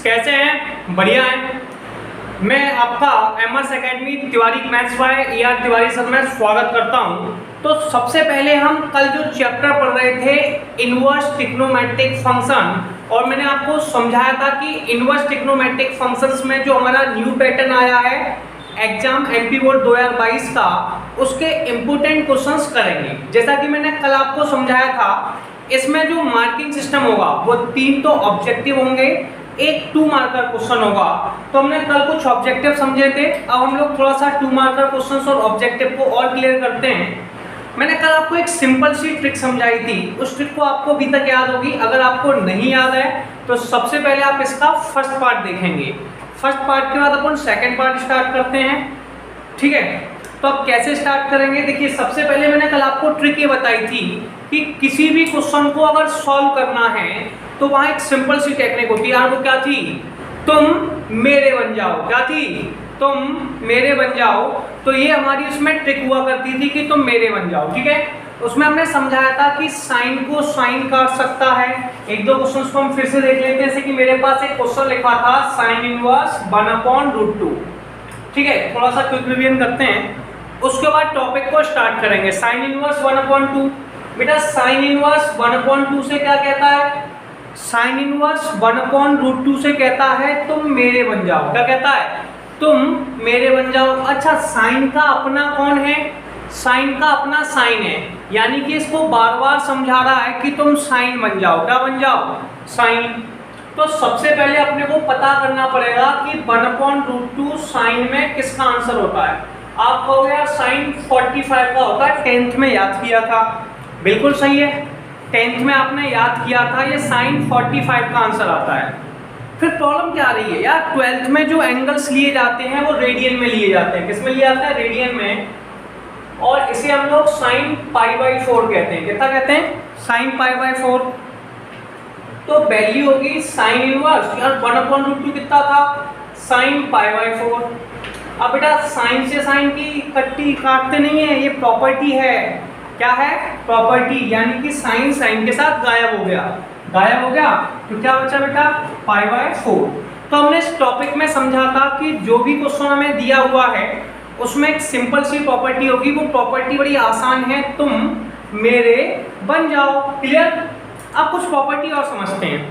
कैसे हैं? बढ़िया हैं। मैं आपका MS academy Tiwari maths by ER Tiwari sir में स्वागत करता हूं। तो सबसे पहले हम कल जो चैप्टर पढ़ रहे थे इनवर्स ट्रिग्नोमेट्रिक फंक्शन, और मैंने आपको समझाया था कि इनवर्स ट्रिग्नोमेट्रिक फंक्शंस में जो हमारा न्यू पैटर्न आया है एग्जाम MP बोर्ड 2022 का, उसके इम्पोर्टेंट क्वेश्चंस करेंगे। जैसा कि मैंने कल आपको समझाया था, इसमें जो मार्किंग सिस्टम होगा वो 3 तो ऑब्जेक्टिव होंगे, एक 2 मार्कर क्वेश्चन होगा। तो हमने कल कुछ ऑब्जेक्टिव समझे थे, अब हम लोग थोड़ा सा 2 मार्कर क्वेश्चंस और ऑब्जेक्टिव को और क्लियर करते हैं। मैंने कल आपको एक सिंपल सी ट्रिक समझाई थी, उस ट्रिक को आपको अभी तक याद होगी। अगर आपको नहीं याद है तो सबसे पहले आप इसका फर्स्ट पार्ट देखेंगे, फर्स्ट पार्ट के बाद अपन सेकंड पार्ट स्टार्ट करते हैं। ठीक है, तो अब कैसे स्टार्ट करेंगे? देखिए, सबसे पहले मैंने कल आपको ट्रिक ये बताई थी कि किसी भी क्वेश्चन को अगर सॉल्व करना है तो वहां एक सिंपल सी टेक्निक होती है। वो क्या थी? तुम मेरे बन जाओ। क्या थी? तुम मेरे बन जाओ। तो ये हमारी उसमें ट्रिक हुआ करती थी कि तुम मेरे बन जाओ। ठीक है, उसमें हमने समझाया था कि साइन को साइन काट सकता है। एक दो क्वेश्चंस को हम फिर से देख लेते हैं। जैसे कि मेरे पास एक क्वेश्चन लिखा था साइन इनवर्स 1/√2। ठीक है, थोड़ा सा क्विक रिवीजन करते हैं, उसके बाद टॉपिक को स्टार्ट करेंगे। Sine inverse 1/2। बेटा साइन इनवर्स 1/2 से क्या कहता है? साइन इनवर्स 1/√2 से कहता है तुम मेरे बन जाओ। क्या कहता है? तुम मेरे बन जाओ। अच्छा, साइन का अपना कौन है? साइन का अपना साइन है, यानी कि इसको बार बार समझा रहा है कि तुम साइन बन जाओ। क्या बन जाओ? साइन। तो सबसे पहले अपने को पता करना पड़ेगा कि 1/√2 साइन में किसका आंसर होता है। आप कहोगे यार साइन 45 का होता है, 10th में याद किया था। बिल्कुल सही है, 10th में आपने याद किया था, ये साइन 45 का आंसर आता है। फिर प्रॉब्लम क्या आ रही है यार? 12th में जो एंगल्स लिए जाते हैं वो रेडियन में लिए जाते हैं। किस में लिए जाते हैं? रेडियन में। और इसे हम लोग साइन π/4 कहते हैं। कितना कहते हैं? साइन π/4। तो वैल्यू होगी साइन इनवर्स, यार 1/√2 कितना था? साइन π/4। अब बेटा साइन से साइन की कट्टी काटते नहीं है, ये प्रॉपर्टी है। क्या है? प्रॉपर्टी, यानी कि साइन साइन के साथ गायब हो गया। गायब हो गया तो क्या बचा बेटा? π/4। तो हमने इस टॉपिक में समझा था कि जो भी क्वेश्चन हमें दिया हुआ है उसमें एक सिंपल सी प्रॉपर्टी होगी। वो प्रॉपर्टी बड़ी आसान है, तुम मेरे बन जाओ। क्लियर? अब कुछ प्रॉपर्टी और समझते हैं।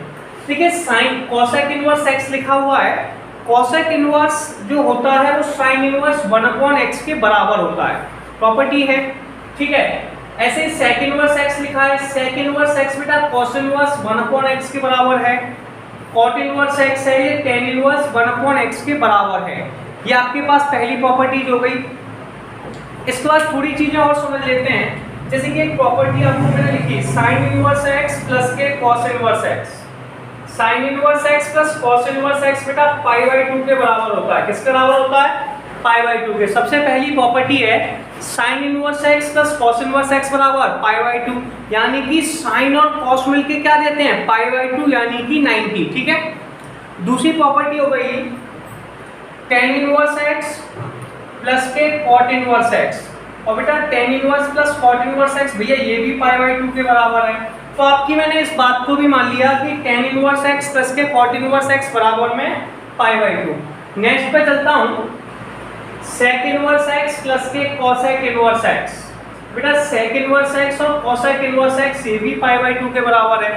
देखिए, साइन कोसेक इनवर्स x लिखा हुआ है। कोसेक इनवर्स जो होता है वो साइन इनवर्स 1/x के बराबर होता है, प्रॉपर्टी है। ठीक है, ऐसे ही सेक इनवर्स x लिखा है। सेक इनवर्स x बेटा cos इनवर्स 1/x के बराबर है। कॉट इनवर्स x है, ये tan इनवर्स 1/x के बराबर है। ये आपके पास पहली प्रॉपर्टी हो गई। इसके बाद थोड़ी चीजें और समझ लेते हैं। जैसे कि एक प्रॉपर्टी आपको मैंने लिखी, साइन इनवर्स x प्लस के cos inverse x। Sign inverse x plus cos inverse x बेटा π/2 के बराबर होता है। किसके बराबर होता है? π/2 के। सबसे पहली प्रॉपर्टी है sign inverse x plus cos inverse x बराबर π/2, यानी कि साइन और cos मिलके क्या देते हैं? π/2, यानी कि 90। ठीक है, दूसरी प्रॉपर्टी हो गई tan इनवर्स x प्लस के cot इनवर्स x। और बेटा tan inverse plus cot inverse x भैया ये भी π/2 के बराबर है। तो आपकी मैंने इस बात को भी मान लिया कि tan इनवर्स x प्लस के cot इनवर्स x बराबर में π/2। नेक्स्ट पे चलता हूँ, सेक इनवर्स x प्लस के कोसेक इनवर्स x। बेटा सेक इनवर्स x और कोसेक इनवर्स x ये भी π/2 के बराबर है।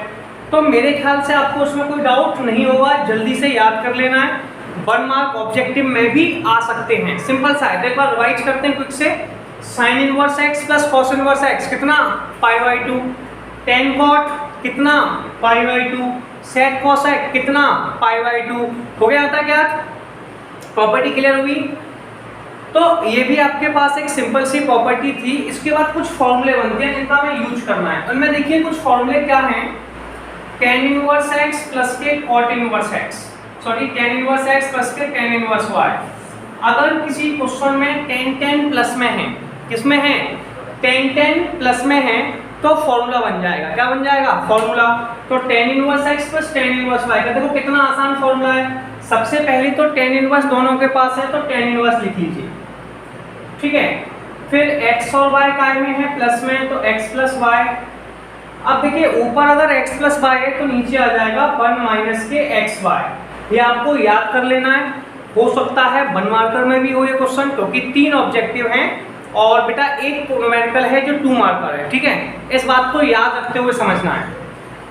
तो मेरे ख्याल से आपको उसमें कोई डाउट नहीं होगा, जल्दी से याद कर लेना है। 1 मार्क ऑब्जेक्टिव में भी आ सकते हैं, सिंपल सा है। तो एक बार रिवाइज करते हैं क्विक से। Sign inverse x plus cos inverse x कितना? π/2। tan cot कितना? π/2। सेक कोसेक कितना? π/2। हो गया था क्या? प्रॉपर्टी क्लियर हुई? तो ये भी आपके पास एक सिंपल सी प्रॉपर्टी थी। इसके बाद कुछ फॉर्मूले बनते हैं जिनका हमें यूज करना है। उनमें देखिए कुछ फॉर्मूले क्या हैं। tan इनवर्स x प्लस के cot inverse x, sorry tan inverse x plus के tan इनवर्स y। अगर किसी क्वेश्चन में tan प्लस में है, किसमें है? tan प्लस में है, तो फॉर्मूला बन जाएगा। क्या बन जाएगा? फॉर्मूला। तो tan inverse x plus tan inverse y का देखो कितना आसान फॉर्मूला है। सबसे पहले तो tan इनवर्स दोनों के पास है, तो tan इनवर्स लिख लीजिए। ठीक है, फिर x और y काय में है? प्लस में, तो x प्लस y। अब देखिए ऊपर अगर x प्लस y है तो नीचे आ जाएगा 1 माइनस के xy। ये आपको याद कर लेना है। हो सकता है 1 मार्कर में भी हो ये क्वेश्चन, क्योंकि 3 ऑब्जेक्टिव हैं और बेटा एक न्यूमेरिकल है जो 2 मार्कर है, ठीक है। इस बात को याद रखते हुए समझना है।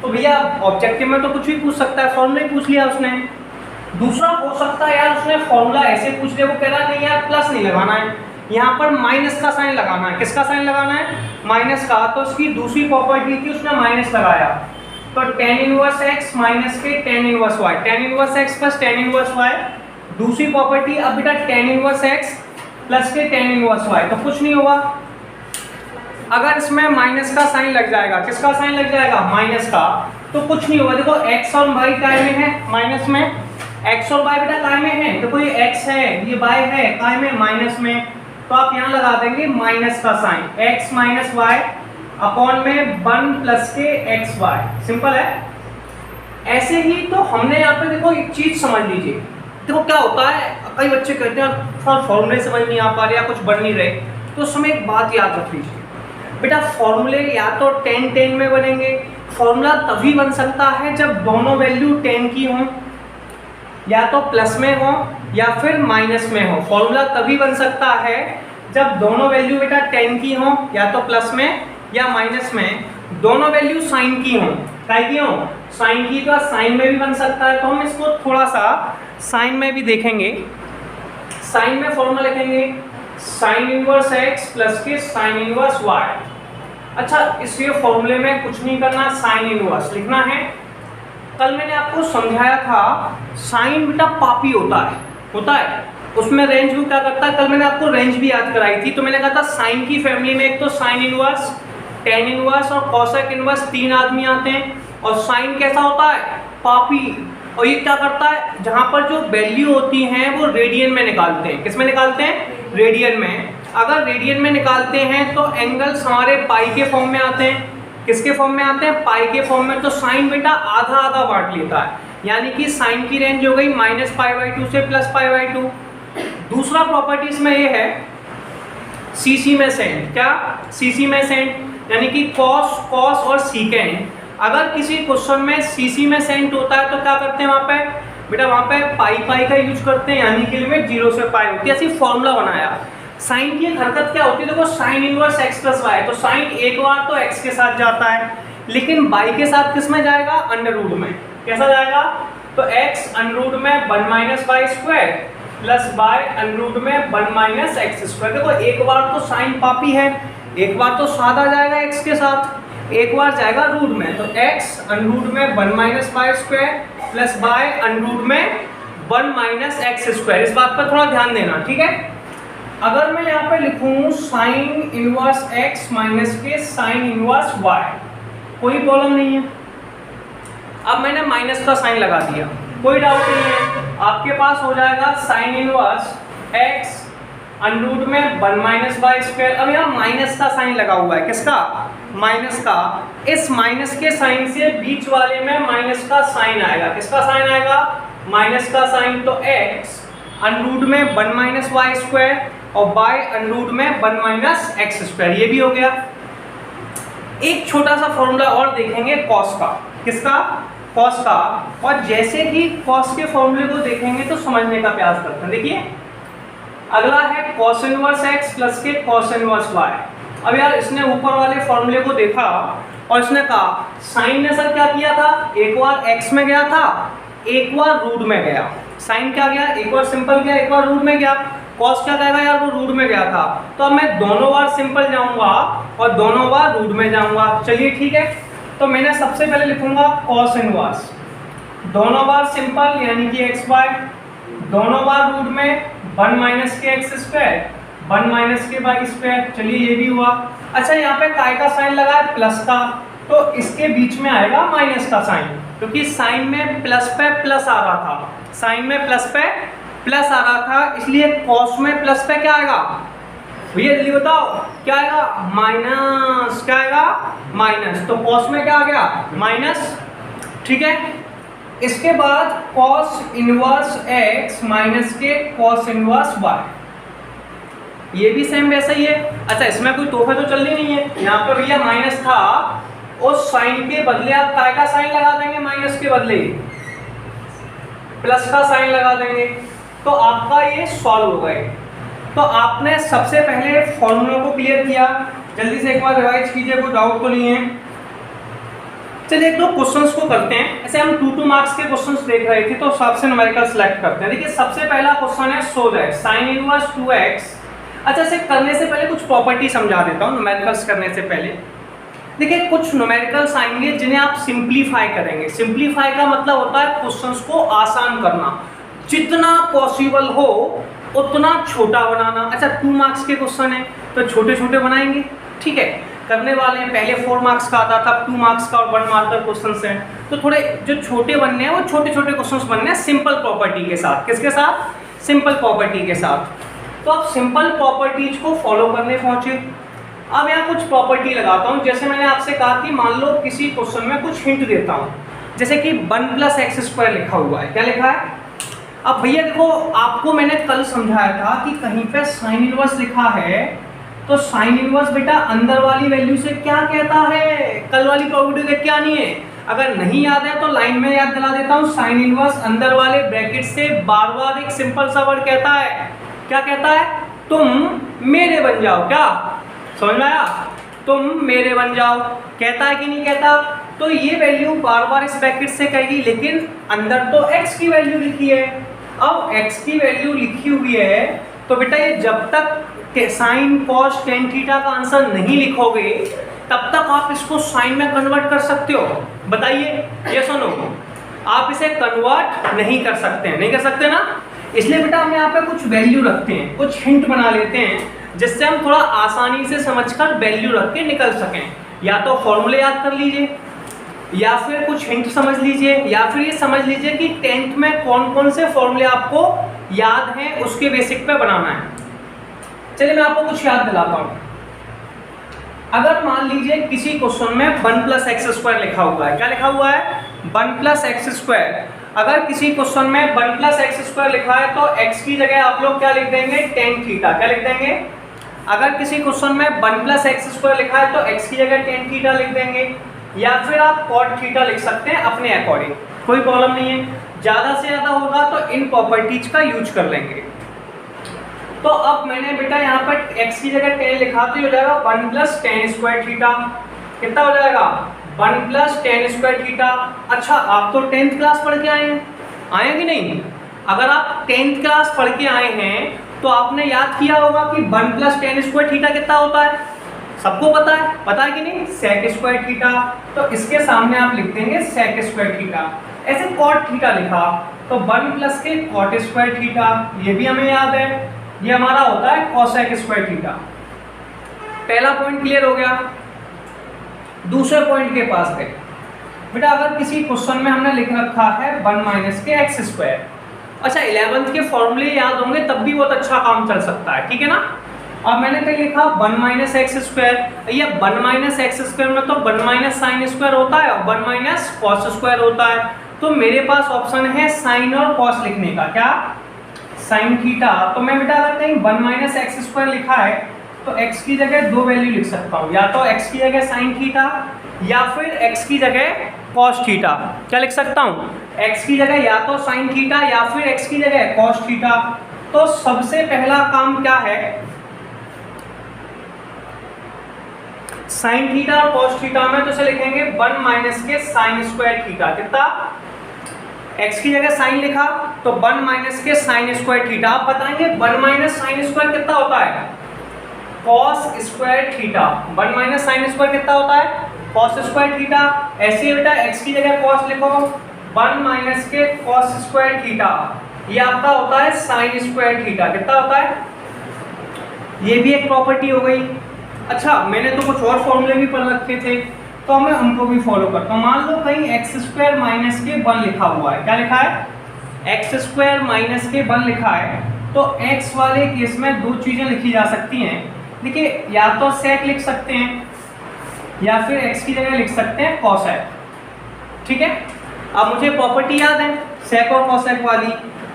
तो भैया ऑब्जेक्टिव में तो कुछ भी पूछ सकता है, फॉर्मूला ही पूछ लिया उसने। दूसरा हो सकता है यार उसने फॉर्मूला ऐसे पूछ लिया, वो कह रहा नहीं यार प्लस नहीं लगाना है, यहाँ पर माइनस का साइन लगाना है। किसका साइन लगाना है? माइनस का। तो उसकी दूसरी प्रॉपर्टी थी, उसने माइनस लगाया, तो tan इनवर्स x माइनस के tan inverse y, tan inverse x plus tan inverse y। दूसरी प्रॉपर्टी अब बेटा tan इनवर्स x प्लस के tan इनवर्स y। तो कुछ नहीं होगा अगर इसमें माइनस का साइन लग जाएगा। किसका साइन लग जाएगा? माइनस का। तो कुछ नहीं होगा। देखो x और y काय में है? माइनस में। x और y बेटा काय में है? देखो ये x है, ये y है, काय में? माइनस में। तो आप यहाँ लगा देंगे माइनस का sign, x minus y upon में 1 प्लस के एक्स वाई। सिंपल है। ऐसे ही तो हमने यहाँ पे देखो एक चीज समझ लीजिए। देखो क्या होता है, कई बच्चे कहते हैं फॉर्मूले समझ नहीं आ पा रहे या कुछ बन नहीं रहे, तो उस समय एक बात याद रख लीजिए बेटा, फॉर्मूले या तो 10-10 में बनेंगे। फॉर्मूला तभी बन सकता है जब दोनों वैल्यू 10 की हों, या तो प्लस में हो या फिर माइनस में हो। फॉर्मूला तभी बन सकता है जब दोनों वैल्यू बेटा 10 की हो, या तो प्लस में या माइनस में, दोनों वैल्यू साइन की हो। क्या की हो? साइन की। तो साइन में भी बन सकता है, तो हम इसको थोड़ा सा साइन में भी देखेंगे। साइन में फॉर्मूला लिखेंगे साइन इनवर्स x प्लस के साइन इनवर्स y। अच्छा, इसलिए फॉर्मूले में कुछ नहीं करना, साइन इनवर्स लिखना है। कल मैंने आपको समझाया था साइन बेटा पापी होता है, उसमें रेंज भी क्या करता है। कल मैंने आपको रेंज भी याद कराई थी। तो मैंने कहा था साइन की फैमिली में एक तो साइन इनवर्स, टेन इनवर्स और कॉसेक इनवर्स 3 आदमी आते हैं। और साइन कैसा होता है? पापी। और ये क्या करता है, जहाँ पर जो वैल्यू होती हैं वो रेडियन में निकालते हैं। किस में निकालते हैं? रेडियन में। अगर रेडियन में निकालते हैं तो एंगल्स हमारे पाई के फॉर्म में आते हैं। किसके फॉर्म में आते हैं? पाई के फॉर्म में। तो साइन बेटा आधा आधा बांट लेता है, यानी कि साइन की रेंज हो गई -π/2 से +π/2। दूसरा प्रॉपर्टी इसमें ये है सीसी में सेंट। क्या? सीसी में सेंट, यानी कि कॉस और सीकेंट। अगर किसी क्वेश्चन में सीसी में सेंट होता है तो क्या करते हैं वहाँ पे बेटा? वहाँ पे पाई का यूज करते हैं, यानी कि लिमिट 0 से पाई होती है। ऐसी फॉर्मूला बनाया। साइन की एक हरकत क्या होती है, देखो sine inverse x plus y, तो साइन एक बार तो x के साथ जाता है, लेकिन y के साथ किस में जाएगा? अंडर रूट में। कैसा जाएगा? तो x अंडर रूट में 1 minus y square plus y under root में 1 माइनस एक्स स्क्वायर। देखो एक बार तो साइन पापी है, एक बार तो सादा जाएगा x के साथ, एक बार जाएगा रूट में। तो x अंडर रूट में 1 minus y square plus y under root में 1 माइनस एक्स स्क्वायर। इस बात पर थोड़ा ध्यान देना, ठीक है। अगर मैं यहाँ पे लिखूँ साइन इनवर्स x माइनस के साइन इनवर्स y, कोई प्रॉब्लम नहीं है। अब मैंने माइनस का साइन लगा दिया, कोई डाउट नहीं है। आपके पास हो जाएगा sine inverse x under root में 1 माइनस वाई स्क्वायर। अब यहाँ माइनस का साइन लगा हुआ है, किसका? माइनस का। इस माइनस के साइन से बीच वाले में माइनस का साइन आएगा। किसका साइन आएगा? माइनस का साइन। तो x अंडर रूट में 1 माइनस वाई स्क्वायर और y अंडर रूट में 1 माइनस एक्स स्क्वायर। ये भी हो गया। एक छोटा सा फॉर्मूला और देखेंगे कॉस का। किसका? कॉस का। और जैसे ही कॉस के फॉर्मूले को देखेंगे तो समझने का प्रयास करते हैं। देखिए अगला है कॉस इनवर्स x प्लस के कॉस इनवर्स y। अब यार इसने ऊपर वाले फॉर्मूले को देखा और इसने कहा साइन ने सर क्या किया था, एक बार x में गया था, एक बार रूट में गया। साइन क्या गया? एक बार सिंपल गया, एक बार रूट में गया। कॉस क्या कहेगा यार? वो रूट में गया था। तो अब मैं दोनों बार सिंपल जाऊंगा और दोनों बार रूट में जाऊंगा। चलिए ठीक है। तो मैंने सबसे पहले लिखूंगा कॉस इनवर्स, दोनों बार सिंपल यानी कि एक्स वाई, दोनों बार रूट में 1 माइनस के एक्स स्क्वायर 1 माइनस के वाई स्क्वायर। चलिए ये भी हुआ। अच्छा यहाँ पे काय का साइन लगा है? प्लस का, तो इसके बीच में आएगा माइनस का साइन, क्योंकि साइन में प्लस पे प्लस आ रहा था, साइन में प्लस पे प्लस आ रहा था, इसलिए कॉस में प्लस पे क्या आएगा भैया? जल्दी बताओ क्या आएगा? माइनस। क्या आएगा? माइनस। तो कॉस में क्या आ गया? माइनस। ठीक है। इसके बाद कॉस इनवर्स x माइनस के कॉस इनवर्स y, ये भी सेम वैसा ही है। अच्छा इसमें कोई तोहफा तो चल रही नहीं है। यहाँ पर भैया माइनस था, उस साइन के बदले आप काय का साइन लगा देंगे? माइनस के बदले प्लस का साइन लगा देंगे, तो आपका ये सॉल्व हो गए। तो आपने सबसे पहले फॉर्मूला को क्लियर किया, जल्दी से एक बार रिवाइज कीजिए, कोई डाउट तो नहीं है। चलिए एक दो क्वेश्चंस को करते हैं। ऐसे हम 2 मार्क्स के क्वेश्चंस देख रहे थे, तो सबसे न्यूमेरिकल सिलेक्ट करते हैं। देखिए सबसे पहला क्वेश्चन है so that sin inverse 2x। अच्छा, इसे करने से पहले कुछ प्रॉपर्टी समझा देता हूँ न्यूमेरिकल्स करने से पहले। देखिए कुछ न्यूमेरिकल्स आएंगे जिन्हें आप सिंप्लीफाई करेंगे। सिंप्लीफाई का मतलब होता है क्वेश्चंस को आसान करना, जितना पॉसिबल हो उतना छोटा बनाना। अच्छा 2 मार्क्स के क्वेश्चन है तो छोटे छोटे बनाएंगे, ठीक है, करने वाले हैं। पहले 4 मार्क्स का आता था, 2 मार्क्स का और 1 मार्क का क्वेश्चंस हैं, तो थोड़े जो छोटे बनने हैं वो छोटे छोटे क्वेश्चंस बनने हैं सिंपल प्रॉपर्टी के साथ। किसके साथ? सिंपल प्रॉपर्टी के साथ। तो आप सिंपल प्रॉपर्टीज को फॉलो करने पहुंचे। अब यहाँ कुछ प्रॉपर्टी लगाता हूँ। जैसे मैंने आपसे कहा कि मान लो किसी क्वेश्चन में कुछ हिंट देता हूँ, जैसे कि 1 + x² लिखा हुआ है। क्या लिखा है? अब भैया देखो, आपको मैंने कल समझाया था कि कहीं पे साइन इनवर्स लिखा है, तो साइन इनवर्स बेटा अंदर वाली वैल्यू से क्या कहता है? कल वाली प्रॉपर्टी देख के आनी है। अगर नहीं याद है तो लाइन में याद दिला देता हूँ। साइन इनवर्स अंदर वाले ब्रैकेट से बार बार एक सिंपल सा वर्ड कहता है। क्या कहता है? तुम मेरे बन जाओ। क्या समझ में आया? तुम मेरे बन जाओ। कहता है कि नहीं कहता? तो ये वैल्यू बार बार इस ब्रैकेट से कहेगी, लेकिन अंदर तो x की वैल्यू लिखी है। अब x की वैल्यू लिखी हुई है तो बेटा ये जब तक साइन कॉस टेन थीटा का आंसर नहीं लिखोगे तब तक आप इसको साइन में कन्वर्ट कर सकते हो। बताइए, ये सुनो, आप इसे कन्वर्ट नहीं कर सकते हैं, नहीं कर सकते ना। इसलिए बेटा हम यहाँ पे कुछ वैल्यू रखते हैं, कुछ हिंट बना लेते हैं, जिससे हम थोड़ा आसानी से समझकर वैल्यू रख के निकल सकें। या तो फॉर्मूले याद कर लीजिए, या फिर कुछ हिंट समझ लीजिए, या फिर ये समझ लीजिए कि 10th में कौन कौन से फॉर्मूले आपको याद हैं, उसके बेसिक पे बनाना है। चलिए मैं आपको कुछ याद दिलाता हूँ। अगर मान लीजिए किसी क्वेश्चन में 1 + x² लिखा हुआ है। क्या लिखा हुआ है? 1 + x²। अगर किसी क्वेश्चन में 1 + x² लिखा है तो x की जगह आप लोग क्या लिख देंगे? tan theta. क्या लिख देंगे? अगर किसी क्वेश्चन में 1 + x² लिखा है तो x की जगह tan थीटा लिख देंगे, या फिर आप cot थीटा लिख सकते हैं अपने अकॉर्डिंग, कोई प्रॉब्लम नहीं है। ज़्यादा से ज़्यादा होगा तो इन प्रॉपर्टीज का यूज कर लेंगे। तो अब मैंने बेटा यहाँ पर x की जगह tan लिखा तो हो जाएगा 1 + tan² थीटा। कितना हो जाएगा? 1 + tan² थीटा। अच्छा आप तो 10th क्लास पढ़ के आए हैं, आए कि नहीं? अगर आप 10th क्लास पढ़ के आए हैं तो आपने याद किया होगा कि 1 + tan² थीटा कितना होता है? सबको पता है कि नहीं? sec² theta. तो इसके सामने आप लिख देंगे sec² थीटा। ऐसे cot थीटा लिखा तो 1 + के cot² थीटा, ये भी हमें याद है। ये हमारा होता है cosec² थीटा। पहला पॉइंट क्लियर हो गया। दूसरे पॉइंट के पास गए बेटा। अगर किसी क्वेश्चन में हमने लिख रखा है 1 - के x²। अच्छा 11th के फॉर्मूले याद होंगे तब भी बहुत अच्छा काम चल सकता है, ठीक है ना। अब मैंने कहीं लिखा 1 - x²। ये 1 - x² में तो 1 - sin² होता है और 1 - cos² होता है। तो मेरे पास ऑप्शन है साइन और कॉस लिखने का। क्या? Sine theta. तो मैं बेटा अगर कहीं 1 - x² लिखा है तो x की जगह 2 वैल्यू लिख सकता हूँ, या तो x की जगह साइन थीटा या फिर x की जगह कॉस थीटा। क्या लिख सकता हूँ? x की जगह या तो साइन थीटा या फिर x की जगह कॉस थीटा। तो सबसे पहला काम क्या है? साइन थीटा और कॉस थीटा में तो से लिखेंगे 1 - के sin² थीटा। कितना? x की जगह साइन लिखा तो 1 - के sin² थीटा। आप बताएंगे 1 - sin² कितना होता है? cos² theta. 1 - sin² कितना होता है? cos² theta. ऐसे बेटा x की जगह cos लिखो, 1 - के cos² थीटा। ये आपका होता है sin² थीटा। कितना होता है? ये भी एक प्रॉपर्टी हो गई। अच्छा मैंने तो कुछ और फॉर्मूले भी पढ़ रखे थे, तो मैं उनको भी फॉलो करता हूँ। मान लो कहीं x² - के 1 लिखा हुआ है। क्या लिखा है? x² - के 1 लिखा है। तो x वाले केस में 2 चीज़ें लिखी जा सकती हैं। देखिए या तो sec लिख सकते हैं या फिर x की जगह लिख सकते हैं cosec। ठीक है, अब मुझे प्रॉपर्टी याद है sec और cosec वाली,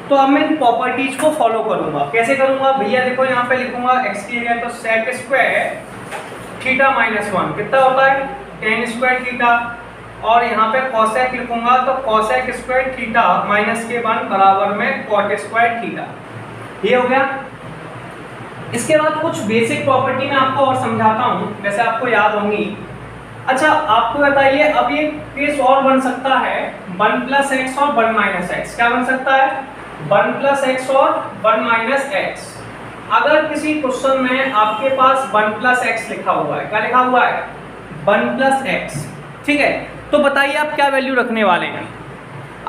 तो अब मैं इन प्रॉपर्टीज को फॉलो करूंगा। कैसे करूंगा भैया? देखो यहाँ पे लिखूंगा x की जगह तो sec² थीटा -1 कितना होता है? tan² theta. और यहाँ पे कॉसेक लिखूंगा तो कॉसेक स्क्वायर थीटा माइनस के 1 बराबर में कॉट स्क्वायर थीटा। ये हो गया। इसके बाद कुछ बेसिक प्रॉपर्टी मैं आपको और समझाता हूँ, वैसे आपको याद होंगी। अच्छा आपको बताइए, अब ये केस और बन सकता है 1 + x और 1 - x। क्या बन सकता है? 1 + x और 1 - x। अगर किसी क्वेश्चन में आपके पास 1 + x लिखा हुआ है, क्या लिखा हुआ है? 1 + x, ठीक है। तो बताइए आप क्या वैल्यू रखने वाले हैं।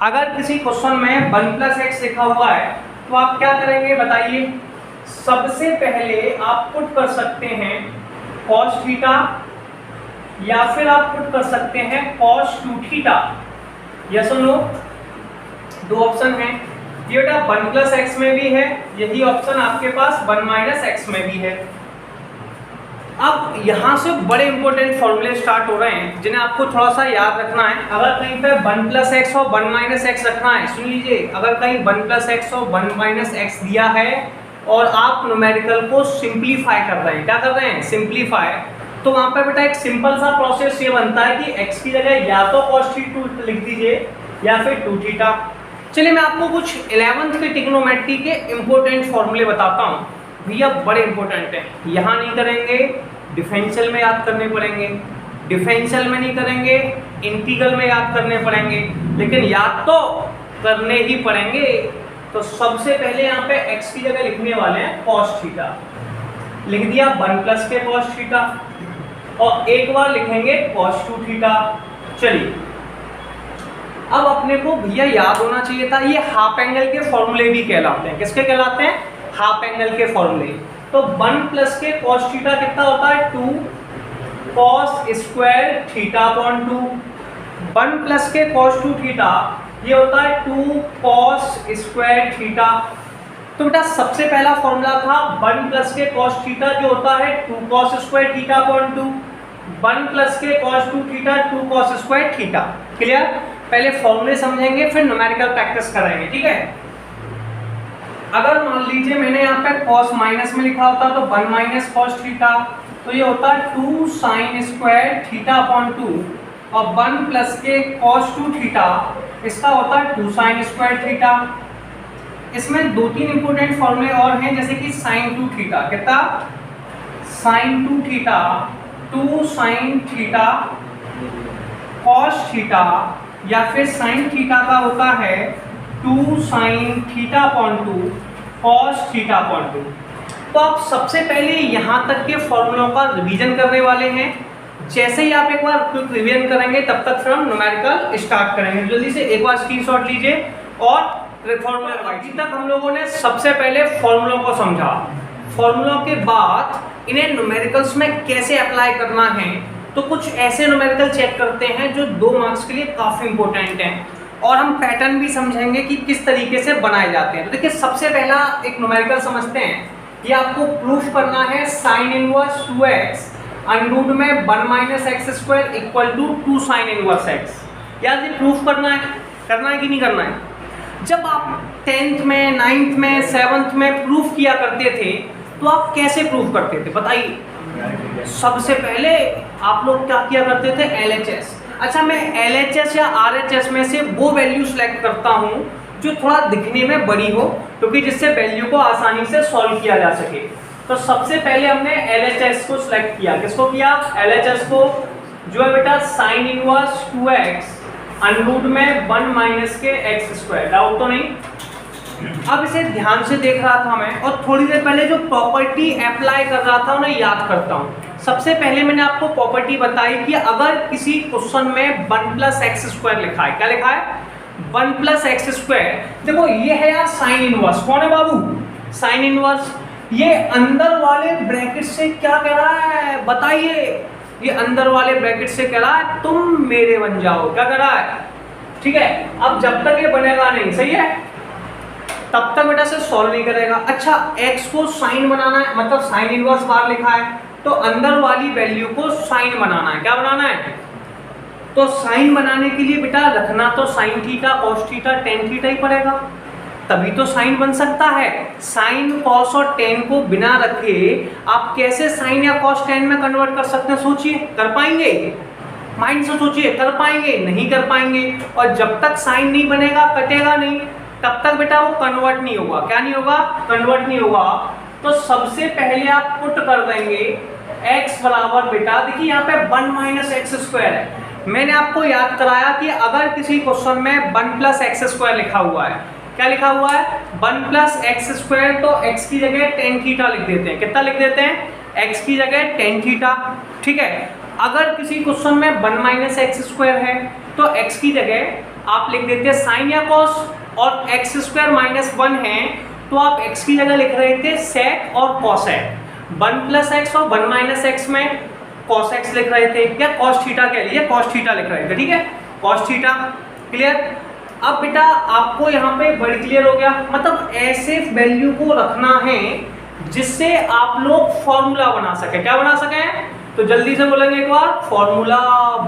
अगर किसी क्वेश्चन में 1 + x लिखा हुआ है तो आप क्या करेंगे बताइए। सबसे पहले आप पुट कर सकते हैं cos थीटा, या फिर आप पुट कर सकते हैं cos 2 थीटा। यस और नो, दो ऑप्शन हैं। ये बेटा 1 + x में भी है, यही ऑप्शन आपके पास 1 - x में भी है। अब यहाँ से बड़े इंपॉर्टेंट फॉर्मूले स्टार्ट हो रहे हैं जिन्हें आपको थोड़ा सा याद रखना है। अगर कहीं पे 1 + x और 1 - x रखना है, सुन लीजिए, अगर कहीं 1 + x और 1 - x दिया है और आप न्यूमेरिकल को सिंप्लीफाई कर रहे हैं, क्या कर रहे हैं? सिंप्लीफाई। तो वहाँ पे बेटा एक सिंपल सा प्रोसेस ये बनता है कि x की जगह या तो cos 2 लिख दीजिए या फिर 2 थीटा। चलिए मैं आपको कुछ 11th के ट्रिग्नोमेट्री के इंपॉर्टेंट फॉर्मूले बताता हूँ, भैया बड़े इंपॉर्टेंट हैं। यहाँ नहीं करेंगे, डिफरेंशियल में याद करने पड़ेंगे, डिफरेंशियल में नहीं करेंगे, इंटीग्रल में याद करने पड़ेंगे, लेकिन याद तो करने ही पड़ेंगे। तो सबसे पहले यहाँ पे x की जगह लिखने वाले हैं cos थीटा, लिख दिया 1 + के cos थीटा, और एक बार लिखेंगे cos 2 थीटा। चलिए अब अपने को भैया याद होना चाहिए था, ये हाफ एंगल के फॉर्मूले भी कहलाते हैं। किसके कहलाते हैं? हाफ एंगल के फॉर्मूले। तो 1 + के cos थीटा कितना होता है? 2 cos स्क्वायर थीटा अपॉन 2। 1 + के cos 2 थीटा ये होता है 2 cos स्क्वायर थीटा। तो बेटा सबसे पहला फॉर्मूला था 1 + के cos थीटा जो होता है 2 cos स्क्वायर थीटा अपॉन 2। 1 + के cos 2 theta 2 cos square theta. Clear? पहले फॉर्मूले समझेंगे फिर न्यूमेरिकल प्रैक्टिस करेंगे, ठीक है। अगर मान लीजिए मैंने यहाँ पे cos माइनस में लिखा होता तो 1 - cos थीटा, तो ये होता है 2 sin स्क्वायर थीटा अपॉन 2, और 1 + के cos 2 थीटा इसका होता है 2 sin स्क्वायर थीटा। इसमें 2-3 इंपॉर्टेंट फॉर्मूले और हैं, जैसे कि sin 2 थीटा कितना? sin 2 theta 2 sin theta cos theta, या फिर sin थीटा का होता है 2 sin theta upon 2 cos theta upon 2। तो आप सबसे पहले यहाँ तक के फॉर्मूलों का रिवीजन करने वाले हैं। जैसे ही आप एक बार क्विक रिवीजन करेंगे तब तक फिर हम न्यूमेरिकल स्टार्ट करेंगे। जल्दी से एक बार स्क्रीनशॉट लीजिए और फॉर्मूला। अभी तक हम लोगों ने सबसे पहले फॉर्मूलों को समझा, फॉर्मूलों के बाद इन्हें न्यूमेरिकल्स में कैसे अप्लाई करना है। तो कुछ ऐसे न्यूमेरिकल चेक करते हैं जो 2 मार्क्स के लिए काफ़ी इंपॉर्टेंट हैं, और हम पैटर्न भी समझेंगे कि किस तरीके से बनाए जाते हैं। तो देखिए सबसे पहला एक न्यूमेरिकल समझते हैं। ये आपको प्रूफ करना है sin इनवर्स 2x अंडरूट में 1 - x² = 2 sin इनवर्स x। यार ये प्रूफ करना है कि नहीं करना है? जब आप 10th में 9th में 7th में प्रूफ किया करते थे तो आप कैसे प्रूफ करते थे बताइए? सबसे पहले आप लोग क्या किया करते थे? LHS। अच्छा मैं LHS या RHS में से वो वैल्यू सेलेक्ट करता हूँ जो थोड़ा दिखने में बड़ी हो, क्योंकि जिससे वैल्यू को आसानी से सॉल्व किया जा सके। तो सबसे पहले हमने LHS को सिलेक्ट किया। किसको किया? LHS को, जो है बेटा sin इनवर्स 2x अंडरूट में 1 - के x²। डाउट तो नहीं? अब इसे ध्यान से देख रहा था मैं, और थोड़ी देर पहले जो प्रॉपर्टी अप्लाई कर रहा था उन्हें याद करता हूँ। सबसे पहले मैंने आपको प्रॉपर्टी बताई कि अगर किसी क्वेश्चन में 1 + x² लिखा है, क्या लिखा है? 1 + x²। देखो ये है यार साइन इनवर्स। कौन है बाबू? Sine inverse. ये अंदर वाले ब्रैकेट से क्या कह रहा है बताइए? ये अंदर वाले ब्रैकेट से कह रहा है तुम मेरे बन जाओ। क्या कह रहा है? ठीक है। अब जब तक ये बनेगा नहीं, सही है, तब तक बेटा से सॉल्व नहीं करेगा। अच्छा x को साइन बनाना है, मतलब साइन इनवर्स बार लिखा है तो अंदर वाली वैल्यू को साइन बनाना है। क्या बनाना है? तो साइन बनाने के लिए बेटा रखना तो sine theta cos theta tan theta ही पड़ेगा, तभी तो साइन बन सकता है। साइन cos और tan को बिना रखे आप कैसे साइन या cos tan में कन्वर्ट कर सकते हैं? सोचिए, कर पाएंगे? माइंड से सोचिए, कर पाएंगे? नहीं कर पाएंगे। और जब तक साइन नहीं बनेगा, कटेगा नहीं, तब तक बेटा वो कन्वर्ट नहीं होगा। क्या नहीं होगा? कन्वर्ट नहीं होगा। तो सबसे पहले आप पुट कर देंगे x बराबर, बेटा देखिए यहाँ पे 1 माइनस एक्स स्क्वायर है। मैंने आपको याद कराया कि अगर किसी क्वेश्चन में 1 प्लस एक्स स्क्वायर लिखा हुआ है, क्या लिखा हुआ है? 1 प्लस एक्स स्क्वायर, तो x की जगह टेन थीटा लिख देते हैं। कितना लिख देते हैं? x की जगह टेन थीटा। ठीक है। अगर किसी क्वेश्चन में 1 माइनस एक्स स्क्वायर है तो x की जगह आप लिख देते हैं साइन या कॉस, और एक्स स्क्वायर माइनस 1 है तो आप x की जगह लिख रहे थे सेक और कॉसेक। 1 प्लस एक्स और 1 माइनस एक्स में कॉस एक्स लिख रहे थे, या कॉस थीटा कह लीजिए, कॉस थीटा लिख रहे थे। ठीक है, कॉस थीटा। क्लियर? अब बेटा आपको यहाँ पे बड़ी क्लियर हो गया। मतलब ऐसे वैल्यू को रखना है जिससे आप लोग फॉर्मूला बना सके। क्या बना सके? तो जल्दी से बोलेंगे एक बार, फॉर्मूला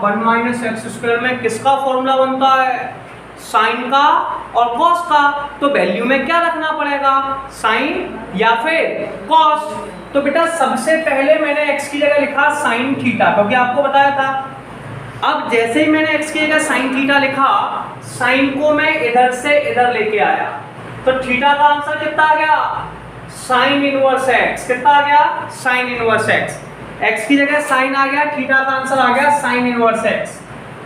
1 माइनस एक्स स्क्वायर में किसका फॉर्मूला बनता है? साइन का और कॉस का। तो वैल्यू में क्या रखना पड़ेगा? साइन या फिर कॉस। तो बेटा सबसे पहले मैंने x की जगह लिखा साइन थीटा, क्योंकि आपको बताया था। अब जैसे ही मैंने x की जगह साइन थीटा लिखा, साइन को मैं इधर से इधर लेके आया, तो थीटा का आंसर कितना आ गया? Sign inverse x। कितना आ गया? Sign inverse x। x की जगह साइन आ गया, थीटा का आंसर आ गया साइन इनवर्स x।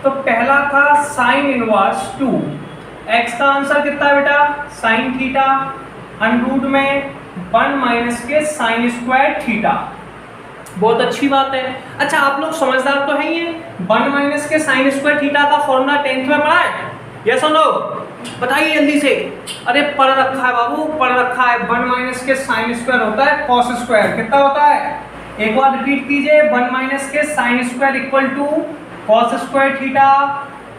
तो पहला था साइन इनवर्स 2, x का आंसर कितना है बेटा? साइन थीटा अंडरूट में 1 माइनस के साइन स्क्वायर थीटा। बहुत अच्छी बात है। अच्छा आप लोग समझदार तो हैं, ये 1 माइनस के साइन स्क्वायर थीटा का फॉर्मूला 10th में पढ़ा है? यस और नो? बताइए जल्दी से। अरे पढ़ रखा है बाबू, पढ़ रखा है। 1 माइनस के साइन स्क्वायर होता है कॉस स्क्वायर। कितना होता है? एक बार रिपीट कीजिए, 1 माइनस के sine square equal to cos square theta.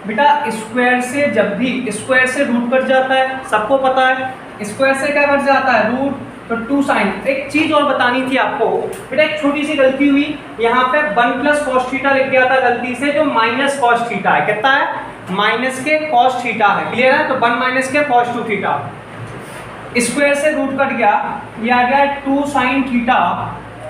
बेटा स्क्वायर से जब भी स्क्वायर से रूट कट जाता है, सबको पता है, स्क्वायर से क्या कट जाता है? रूट। तो 2 साइन। एक चीज और बतानी थी आपको बेटा, एक छोटी सी गलती हुई, यहाँ पे 1 प्लस कॉस थीटा लिख दिया था गलती से, जो माइनस कॉस थीटा है। कितना है? माइनस के कॉस थीटा है। क्लियर है? तो 1 माइनस के कॉस 2 थीटा, स्क्वायर से रूट कट गया, ये आ गया 2 साइन थीटा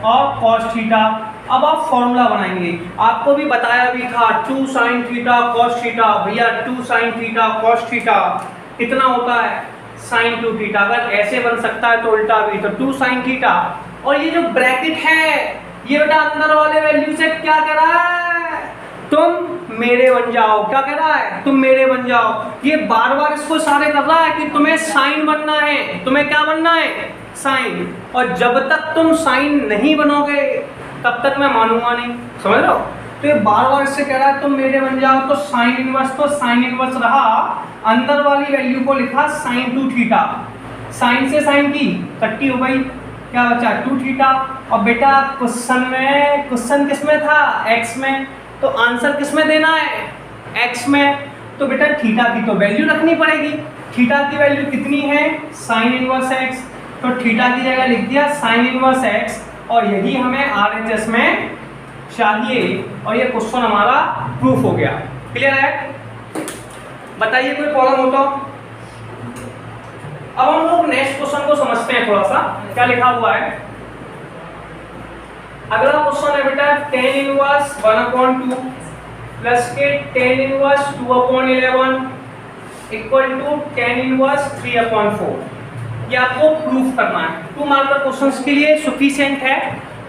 और कॉस थीटा। अब आप फॉर्मूला बनाएंगे, आपको भी बताया भी था 2 साइन थीटा कॉस थीटा। भैया 2 साइन थीटा कॉस थीटा कितना होता है? Sine 2 theta. अगर ऐसे बन सकता है तो उल्टा भी, तो 2 साइन थीटा। और ये जो ब्रैकेट है, ये बेटा अंदर वाले वैल्यू से क्या कह रहा है? तुम मेरे बन जाओ। क्या कह रहा है? तुम मेरे बन जाओ। ये बार बार इसको इशारे कर रहा है कि तुम्हें साइन बनना है। तुम्हें क्या बनना है? साइन। और जब तक तुम साइन नहीं बनोगे तब तक मैं मानूंगा नहीं। समझ रहे हो? तो ये बार बार इससे कह रहा है तुम मेरे बन जाओ। तो साइन इनवर्स, तो साइन इनवर्स रहा, अंदर वाली वैल्यू को लिखा साइन 2 थीटा। साइन से साइन की कट्टी हो गई, क्या बचा? 2 थीटा। और बेटा क्वेश्चन में, क्वेश्चन किस में था? x में। तो आंसर किस में देना है? x में। तो बेटा थीटा की तो वैल्यू रखनी पड़ेगी। थीटा की वैल्यू कितनी है? Sign inverse x। तो थीटा की जगह लिख दिया साइन इनवर्स x, और यही हमें RHS में चाहिए, और ये क्वेश्चन हमारा प्रूफ हो गया। क्लियर है? बताइए कोई प्रॉब्लम हो तो। अब हम लोग नेक्स्ट क्वेश्चन को समझते हैं थोड़ा सा, क्या लिखा हुआ है। अगला क्वेश्चन है बेटा tan इनवर्स 1/2 प्लस के tan inverse 2/11 equal to tan inverse 3/4। ये आपको प्रूफ करना है। 2 मार्क का क्वेश्चंस के लिए सफिशिएंट है।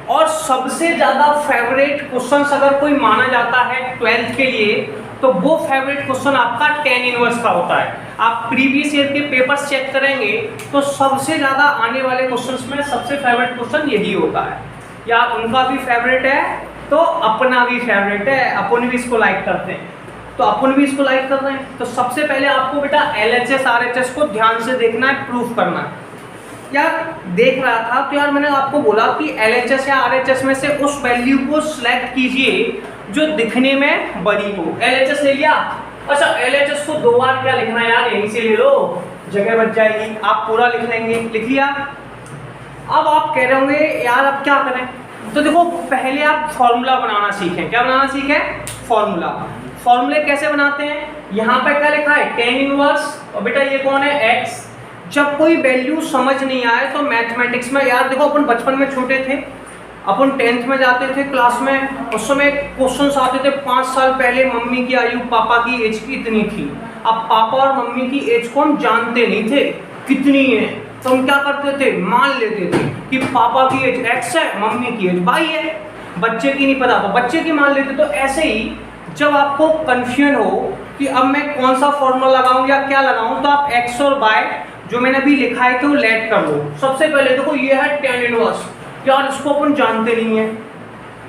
और सबसे ज्यादा फेवरेट क्वेश्चंस अगर कोई माना जाता है 12th के लिए, तो वो फेवरेट क्वेश्चन आपका tan इनवर्स का होता है। आप प्रीवियस ईयर के पेपर्स चेक करेंगे तो सबसे ज्यादा आने वाले क्वेश्चंस में सबसे फेवरेट क्वेश्चन यही होता है। या उनका भी फेवरेट है तो अपना भी फेवरेट है, अपन भी इसको लाइक करते हैं, तो अपन भी इसको लाइक कर रहे हैं। तो सबसे पहले आपको बेटा LHS RHS को ध्यान से देखना है, प्रूफ करना है। यार देख रहा था तो यार मैंने आपको बोला कि LHS या RHS में से उस वैल्यू को सिलेक्ट कीजिए जो दिखने में बड़ी हो। LHS ले लिया। अच्छा LHS को 2 बार क्या लिखना है यार, यहीं से ले लो, जगह बच जाएगी, आप पूरा लिख लेंगे। लिख लिया। अब आप कह रहे होंगे यार अब क्या करें, तो देखो पहले आप फॉर्मूला बनाना सीखें। क्या बनाना सीखें? फॉर्मूला। फॉर्मूले कैसे बनाते हैं? यहाँ पे क्या लिखा है? tan इनवर्स, और बेटा ये कौन है? x। जब कोई वैल्यू समझ नहीं आए तो मैथमेटिक्स में, यार देखो अपन बचपन में छोटे थे अपन 10th में जाते थे क्लास में, उस समय क्वेश्चंस आते थे 5 साल पहले मम्मी की आयु पापा की एज की इतनी थी। अब पापा और मम्मी की एज को हम जानते नहीं थे कितनी है, तो हम क्या करते थे, मान लेते थे कि पापा की एज x है, मम्मी की एज y है, बच्चे की नहीं पता तो बच्चे की मान लेते। तो ऐसे ही जब आपको कंफ्यूजन हो कि अब मैं कौन सा फॉर्मूला लगाऊं या क्या लगाऊं, तो आप x और y जो मैंने अभी लिखा है तो लेट कर लो। सबसे पहले देखो ये है tan इनवर्स, यार इसको अपन जानते नहीं है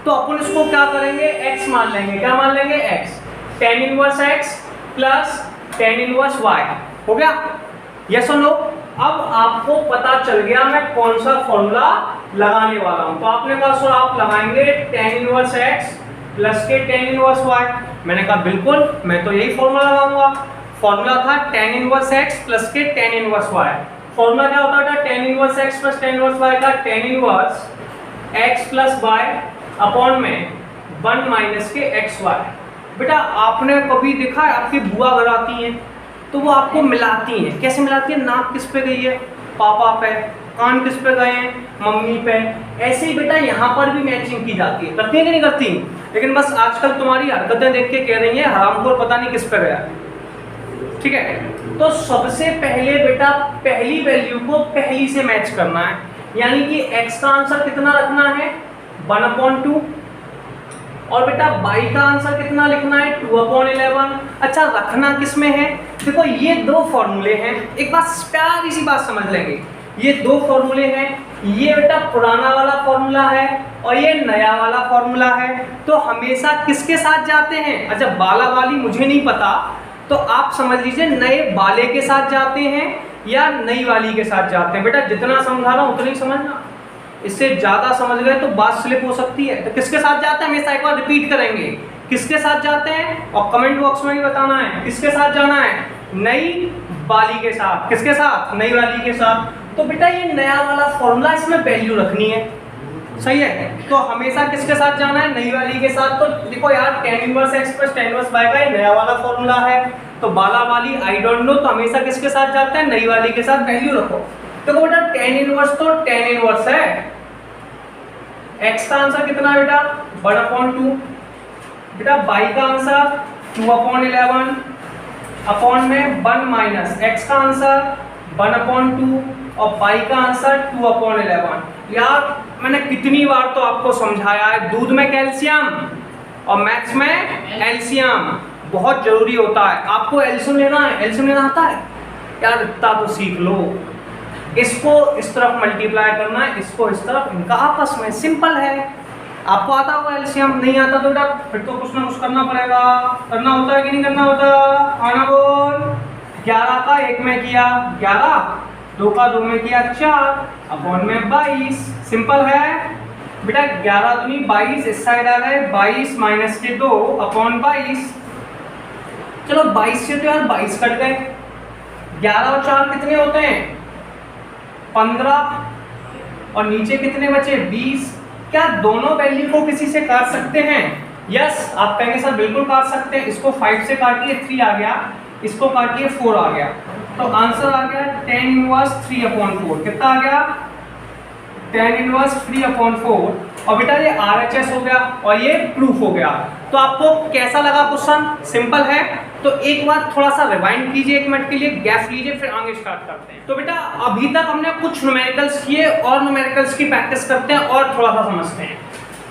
तो अपन इसको क्या करेंगे, x मान लेंगे। क्या मान लेंगे, x, tan inverse x plus tan inverse y। हो गया, यस और नो। अब आपको पता चल गया मैं कौन सा फॉर्मूला लगाने वाला हूं, तो आपने कहा सर आप लगाएंगे tan इनवर्स x प्लस के tan इनवर्स y। मैंने कहा बिल्कुल, मैं तो यही फॉर्मूला लगाऊंगा। फॉर्मूला था tan इनवर्स x प्लस के tan इनवर्स y। फॉर्मूला क्या होता था, tan inverse x plus tan inverse y का tan inverse x plus y upon में 1 माइनस के xy। बेटा आपने कभी देखा है आपकी बुआ घर आती हैं तो वो आपको मिलाती हैं, कैसे मिलाती है, नाक किस पे गई है, पापा पे, कान किस पे गए हैं, मम्मी पे। ऐसे ही बेटा यहाँ पर भी मैचिंग की जाती है, करती है कि नहीं करती, लेकिन बस आजकल तुम्हारी हरकतें देख के कह रही है हरामखोर पता नहीं किस पे गया। ठीक है, तो सबसे पहले बेटा पहली वैल्यू को पहली से मैच करना है, यानी कि x का आंसर कितना रखना है, 1/2, और बेटा y का आंसर कितना लिखना है, 2/11। अच्छा रखना किस में है, देखो ये दो फॉर्मूले हैं, एक बात प्यारी सी बात समझ लेंगे, ये दो फॉर्मूले हैं, ये बेटा पुराना वाला फॉर्मूला है और ये नया वाला फॉर्मूला है। तो हमेशा किसके साथ जाते हैं, अच्छा बाला वाली मुझे नहीं पता, तो आप समझ लीजिए नए वाले के साथ जाते हैं या नई वाली के साथ जाते हैं। बेटा जितना समझा रहा हूं उतना ही समझना, इससे ज्यादा समझ गए तो बात स्लिप हो सकती है। तो किसके साथ जाते हैं, हमेशा एक बार रिपीट करेंगे, किसके साथ जाते हैं, और कमेंट बॉक्स में भी बताना है किसके साथ जाना है, नई वाली के साथ। किसके साथ, नई वाली के साथ। तो बेटा ये नया वाला फॉर्मूला, इसमें वैल्यू रखनी है, सही है, तो हमेशा किसके साथ जाना है, नई वाली के साथ। तो देखो यार tan inverse x plus tan inverse y का ये नया वाला फॉर्मूला है, तो बाला वाली आई डोंट नो, तो हमेशा किसके साथ जाते हैं, नई वाली के साथ वैल्यू रखो। तो बेटा tan इनवर्स तो tan इनवर्स है, x का आंसर कितना है बेटा 1/2, बेटा y का आंसर 2/11 अपॉन में 1 माइनस x का आंसर 1/2 और y का आंसर 2/11। यार मैंने कितनी बार तो आपको समझाया है, दूध में कैल्शियम और मैथ्स में एलसीएम बहुत जरूरी होता है। आपको एलसीएम लेना है, एलसीएम लेना आता है यार, इतना तो सीख लो। इसको इस तरफ मल्टीप्लाई करना है, इसको इस तरफ, इनका आपस में सिंपल है। आपको आता होगा एलसीएम, नहीं आता तो बेटा फिर तो कुछ ना कुछ करना पड़ेगा। करना होता है कि नहीं करना होता, आना बोल। 11 का 1 में किया 11, 2 का 2 में किया 4 अपॉन में 22। सिंपल है बेटा, 11 दूनी 22, इस साइड आ गए 22 माइनस के 2 अपॉन 22। चलो 22 से तो यार 22 कट गए, 11 और 4 कितने होते हैं 15, और नीचे कितने बचे 20। क्या दोनों वैल्यू को किसी से काट सकते हैं, यस आप कहेंगे सर बिल्कुल काट सकते हैं। इसको 5 से काटिए 3 आ गया, इसको काटिए 4 आ गया, तो आंसर आ गया tan इनवर्स 3/4। कितना आ गया, tan इनवर्स 3/4। और बेटा ये RHS हो गया और ये प्रूफ हो गया। तो आपको कैसा लगा क्वेश्चन, सिंपल है। तो एक बार थोड़ा सा रिवाइंड कीजिए, 1 मिनट के लिए गैप लीजिए, फिर आगे स्टार्ट करते हैं। तो बेटा अभी तक हमने कुछ न्यूमेरिकल्स किए और न्यूमेरिकल्स की प्रैक्टिस करते हैं और थोड़ा सा समझते हैं।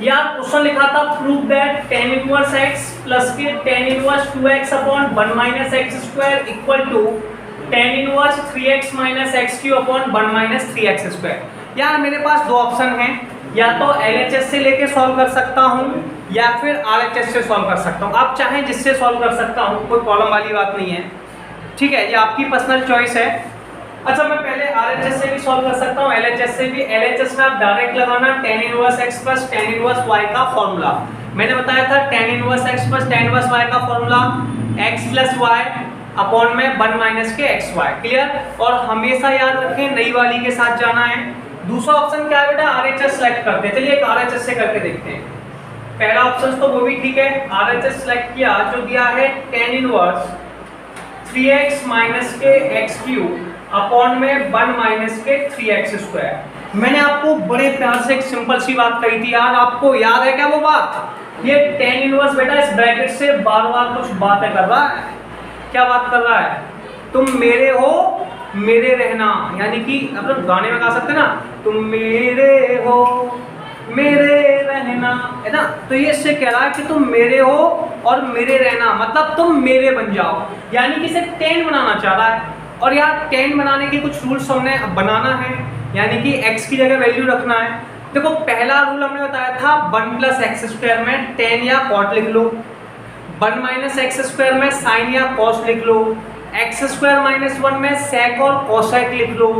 यार क्वेश्चन लिखा था prove that tan inverse x plus के tan inverse 2x upon 1 minus x square equal to tan inverse 3x minus x cube upon 1 minus 3x square. यार मेरे पास दो ऑप्शन हैं, या तो LHS से लेके सॉल्व कर सकता हूँ या फिर RHS से सॉल्व कर सकता हूँ। आप चाहें जिससे सॉल्व कर सकता हूँ, कोई प्रॉब्लम वाली बात नहीं है, ठीक है, ये आपकी पर्सनल चॉइस है। अच्छा मैं पहले RHS से भी सॉल्व कर सकता हूँ, LHS से भी। LHS में आप डायरेक्ट लगाना tan inverse x plus tan inverse y का फॉर्मूला। मैंने बताया था tan inverse x plus tan inverse y का formula x plus y upon में 1 माइनस के xy। क्लियर, और हमेशा याद रखें नई वाली के साथ जाना है। दूसरा ऑप्शन क्या है बेटा, RHS सेलेक्ट करते हैं। चलिए एक RHS से करके देखते हैं। पहला ऑप्शन तो वो भी ठीक है, RHS सेलेक्ट किया, जो दिया है tan इनवर्स 3x माइनस के x क्यूब अपॉन में 1 माइनस के 3x स्क्वायर। मैंने आपको बड़े प्यार से एक सिंपल सी बात कही थी यार, आपको याद है क्या वो बात? ये tan इनवर्स बेटा इस ब्रैकेट से बार बार कुछ बातें कर रहा है। क्या बात कर रहा है? तुम मेरे हो मेरे रहना, यानी कि मतलब गाने में गा सकते ना, तुम मेरे हो मेरे रहना, है ना? तो ये इससे कह रहा है कि तुम मेरे हो और मेरे रहना, मतलब तुम मेरे बन जाओ, यानी कि इसे tan बनाना चाह रहा है। और यार tan बनाने के कुछ रूल्स हमने बनाना है, यानी कि x की जगह वैल्यू रखना है। देखो पहला रूल हमने बताया था 1 + x² में tan या cot लिख लो, 1 - x² में sin या cos लिख लो, x² - 1 में sec और cosec लिख लो,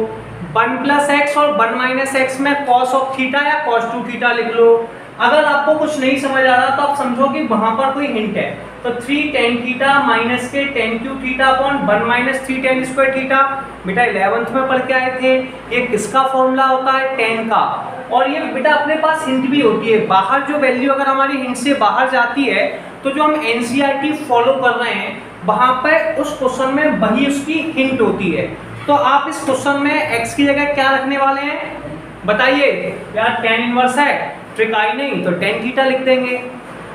1 + x और 1 - x में cos ऑफ थीटा या cos 2 थीटा लिख लो। अगर आपको कुछ नहीं समझ आ रहा तो आप समझो कि वहां पर कोई हिंट है, तो 3 tan थीटा माइनस के tan cube theta upon 1 - 3 tan square theta. बेटा 11th में पढ़ के आए थे, ये किसका फॉर्मूला होता है? tan का। और ये बेटा अपने पास हिंट भी होती है, बाहर जो वैल्यू अगर हमारी हिंट से बाहर जाती है तो जो हम एनसीईआरटी फॉलो कर रहे हैं वहां पर उस क्वेश्चन में वही उसकी हिंट होती है। तो आप इस क्वेश्चन में x की जगह क्या रखने वाले हैं बताइए? यार tan इनवर्स है, ट्रिक आई नहीं तो tan थीटा लिख देंगे।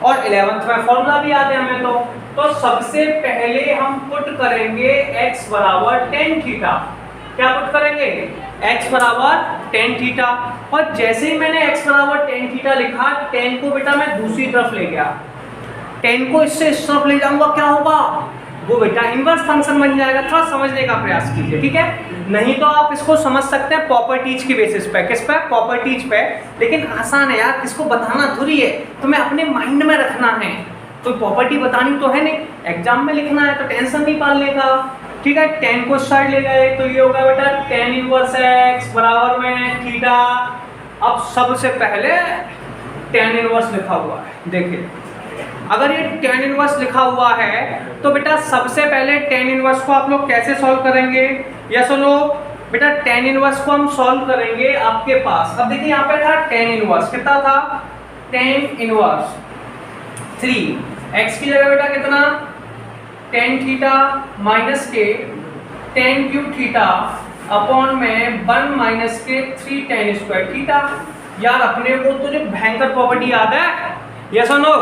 और 11th में फॉर्मूला भी याद है हमें। तो सबसे पहले हम पुट करेंगे x बराबर tan थीटा। क्या पुट करेंगे? x बराबर tan थीटा। और जैसे ही मैंने x बराबर tan थीटा लिखा, tan को बेटा मैं दूसरी तरफ ले गया, tan को इससे इस तरफ ले जाऊंगा, क्या होगा? वो बेटा इनवर्स फंक्शन बन जाएगा। थोड़ा समझने का प्रयास कीजिए, ठीक है? नहीं तो आप इसको समझ सकते हैं प्रॉपर्टीज की बेसिस पे। किस पे? प्रॉपर्टीज पे। लेकिन आसान है यार, किसको बताना थोड़ी है, तुम्हें अपने माइंड में रखना है। तो प्रॉपर्टी बतानी तो है नहीं, एग्जाम में लिखना है, तो टेंशन नहीं पालने का। ठीक है, tan को साइड ले गए तो ये होगा बेटा tan इनवर्स x बराबर में थीटा। अब सबसे पहले tan इनवर्स लिखा हुआ है, देखिए अगर ये tan इनवर्स लिखा हुआ है तो बेटा सबसे पहले tan इनवर्स को आप लोग कैसे सॉल्व करेंगे? या सुनो बेटा, tan इनवर्स को हम सॉल्व करेंगे आपके पास। अब देखिए यहाँ पे था tan इनवर्स, कितना था? tan इनवर्स 3, x की जगह बेटा कितना? tan थीटा माइनस के tan क्यूब थीटा अपॉन में 1 - के 3 tan स्क्वायर थीटा। यार अपने को तो जो भयंकर प्रॉपर्टी याद है, यस और नो?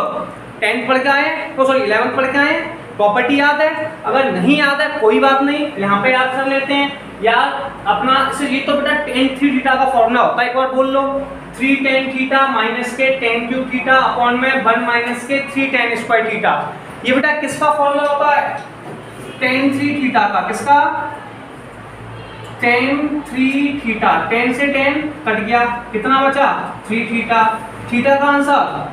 10th पढ़ के आए, तो सॉरी 11th पढ़ के आए, प्रॉपर्टी याद है? अगर नहीं याद है कोई बात नहीं, यहाँ पे याद कर लेते हैं। यार अपना ये तो बेटा tan 3 थीटा का फॉर्मूला होता है, एक बार बोल लो, 3 tan थीटा माइनस के tan क्यूब थीटा अपॉन में 1 - के 3 tan स्क्वायर थीटा। ये बेटा किसका फॉर्मूला होता है? tan 3 थीटा का। किसका? tan 3 theta. tan से tan कट गया, कितना बचा? 3 थीटा। थीटा का आंसर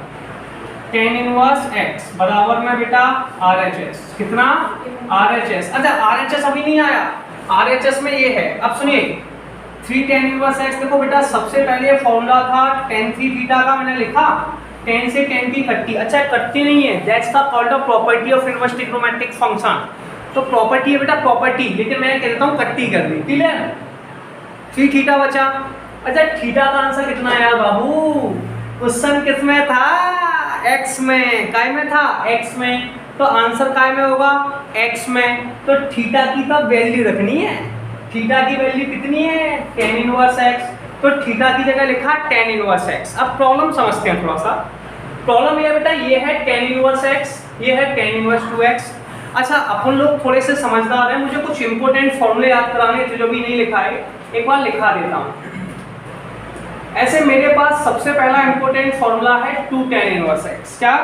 tan इनवर्स x बराबर में बेटा RHS। कितना? RHS। अच्छा RHS अभी नहीं आया, RHS में ये है। अब सुनिए 3 tan इनवर्स x, देखो बेटा सबसे पहले फॉर्मूला था tan 3 थीटा का, मैंने लिखा tan से tan की कट्टी। अच्छा कट्टी नहीं है, that's the called off property of inverse trigonometric function. तो प्रॉपर्टी है बेटा प्रॉपर्टी, लेकिन मैं कह देता हूँ कट्टी कर दी, क्लियर? 3 थीटा बचा। अच्छा थीटा का आंसर कितना है यार बाबू? क्वेश्चन किस में था? x में। काय में था? x में। तो आंसर काय में होगा? x में। तो थीटा की तो वैल्यू रखनी है। थीटा की वैल्यू कितनी है? tan inverse x। तो थीटा की जगह लिखा tan इनवर्स x। अब प्रॉब्लम समझते हैं थोड़ा सा। प्रॉब्लम ये बेटा ये है tan इनवर्स x, ये है tan इनवर्स 2x। अच्छा अपन लोग थोड़े से समझदार हैं, मुझे कुछ इंपॉर्टेंट फॉर्मूले याद कराने थे जो भी नहीं लिखा है, एक बार लिखा देता हूँ। ऐसे मेरे पास सबसे पहला इंपॉर्टेंट फॉर्मूला है 2 tan इनवर्स x। क्या?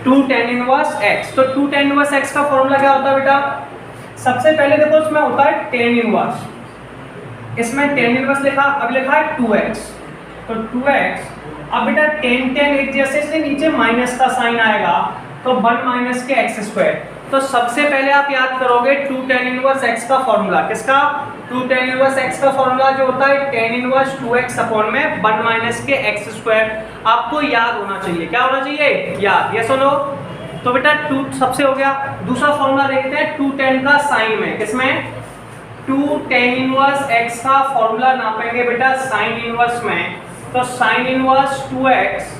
2 tan इनवर्स x। तो 2 tan इनवर्स x का फॉर्मूला क्या होता है बेटा? सबसे पहले देखो इसमें होता है tan इनवर्स, इसमें tan इनवर्स लिखा, अब लिखा है 2x। तो 2x, अब बेटा tan एक जैसे इसलिए नीचे माइनस का साइन आएगा, तो 1 - के x स्क्वायर। तो सबसे पहले आप याद करोगे 2 tan इनवर्स x का फॉर्मूला। किसका? 2 tan इनवर्स x का फॉर्मूला जो होता है tan इनवर्स 2x अपॉन में 1 - के x स्क्वायर। आपको याद होना चाहिए। क्या होना चाहिए? याद। यस और नो? तो बेटा 2 सबसे हो गया। दूसरा फॉर्मूला देखते हैं 2 tan का साइन में। किसमें? 2 tan इनवर्स x का फॉर्मूला नापेंगे बेटा साइन इनवर्स में। तो साइन इनवर्स 2x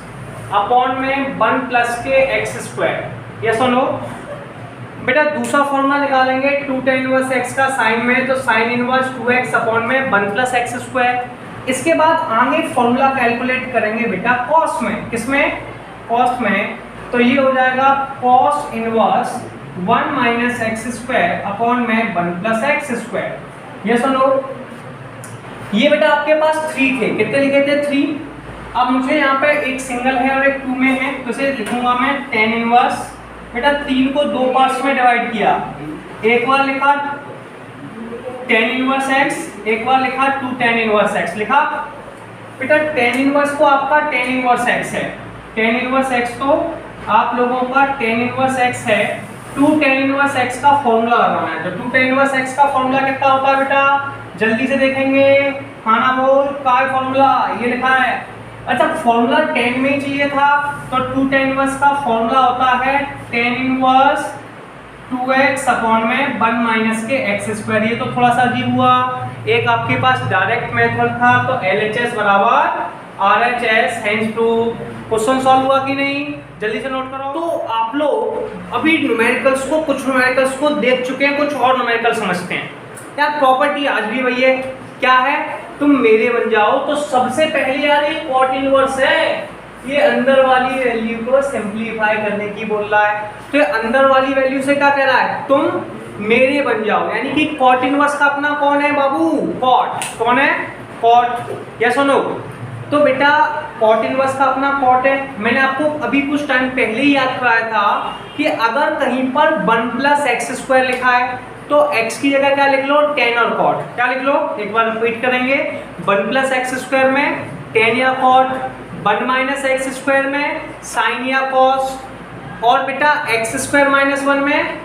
अपॉन में 1 + के x स्क्वायर। यस और नो? बेटा दूसरा फॉर्मूला निकालेंगे 2 tan इनवर्स x का साइन में, तो साइन इनवर्स 2x अपॉन में 1 + x स्क्वायर। इसके बाद आगे फॉर्मूला कैलकुलेट करेंगे बेटा कॉस में, किसमें, कॉस में। तो ये हो जाएगा cos inverse 1 minus x square upon में 1 प्लस एक्स स्क्वायर। ये सुनो, ये बेटा आपके पास 3 थे, कितने लिखे थे 3। अब मुझे यहाँ पे एक सिंगल है और एक 2 में है, तो इसे लिखूंगा मैं tan इनवर्स। बेटा 3 को 2 पार्ट्स में डिवाइड किया, एक बार लिखा tan इनवर्स x, एक बार लिखा 2 tan इनवर्स x लिखा। बेटा tan इनवर्स को आपका tan इनवर्स x है, tan इनवर्स x तो आप लोगों का tan इनवर्स x है, 2 tan इनवर्स x का फॉर्मूला लगाना है। तो 2 tan इनवर्स x का फॉर्मूला कितना होता है बेटा, जल्दी से देखेंगे, खाना बोल का फॉर्मूला ये लिखा है। अच्छा फॉर्मूला tan में ही चाहिए था, तो 2 tan इनवर्स का फॉर्मूला होता है tan इनवर्स 2x अपॉन में 1 माइनस के x स्क्वायर। ये तो थोड़ा सा अजीब हुआ, एक आपके पास डायरेक्ट मेथड था तो LHS बराबर RHS, hence prove. Question solve हुआ कि नहीं, जल्दी से नोट करो। तो आप लोग अभी न्यूमेरिकल्स को, कुछ न्यूमेरिकल्स को देख चुके हैं, कुछ और न्यूमेरिकल समझते हैं। यार प्रॉपर्टी आज भी वही है, क्या है, तुम मेरे बन जाओ। तो सबसे पहले यार ये कॉट इनवर्स है, ये अंदर वाली वैल्यू को सिंपलीफाई करने की बोल रहा है। तो ये अंदर वाली वैल्यू से क्या कह रहा है, तुम मेरे बन जाओ, यानी कि कॉट इनवर्स का अपना कौन है बाबू, कॉट। कौन है, कॉट। या सुनो, तो बेटा कॉट इनवर्स का अपना कॉट है। मैंने आपको अभी कुछ टाइम पहले ही याद कराया था कि अगर कहीं पर 1 प्लस एक्स स्क्वायर लिखा है तो x की जगह क्या लिख लो, tan और cot। क्या लिख लो, एक बार रिपीट करेंगे, 1 प्लस एक्स स्क्वायर में tan या cot, 1 माइनस एक्स स्क्वायर में sin या cos, और बेटा x स्क्वायर माइनस 1 में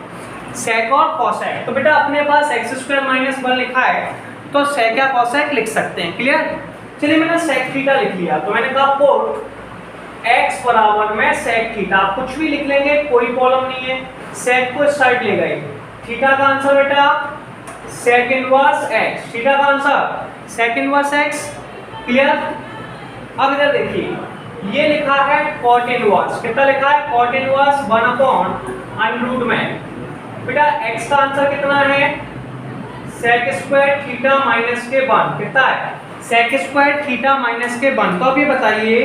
sec और cosec। तो बेटा अपने पास x स्क्वायर माइनस 1 लिखा है तो sec या cosec लिख सकते हैं, क्लियर। चलिए मैंने sec थीटा लिख लिया, तो मैंने कहा पुट x बराबर में sec थीटा, आप कुछ भी लिख लेंगे कोई प्रॉब्लम नहीं है। sec को इस साइड ले गए, थीटा का आंसर बेटा sec इनवर्स x, थीटा का answer sec inverse x, clear. अब इधर देखिए, ये लिखा है cot इनवर्स, कितना लिखा है, cot inverse 1 upon under root में। बेटा x का आंसर कितना है, sec स्क्वायर थीटा माइनस के 1, कितना है, sec स्क्वायर थीटा माइनस के 1। तो अब ये बताइए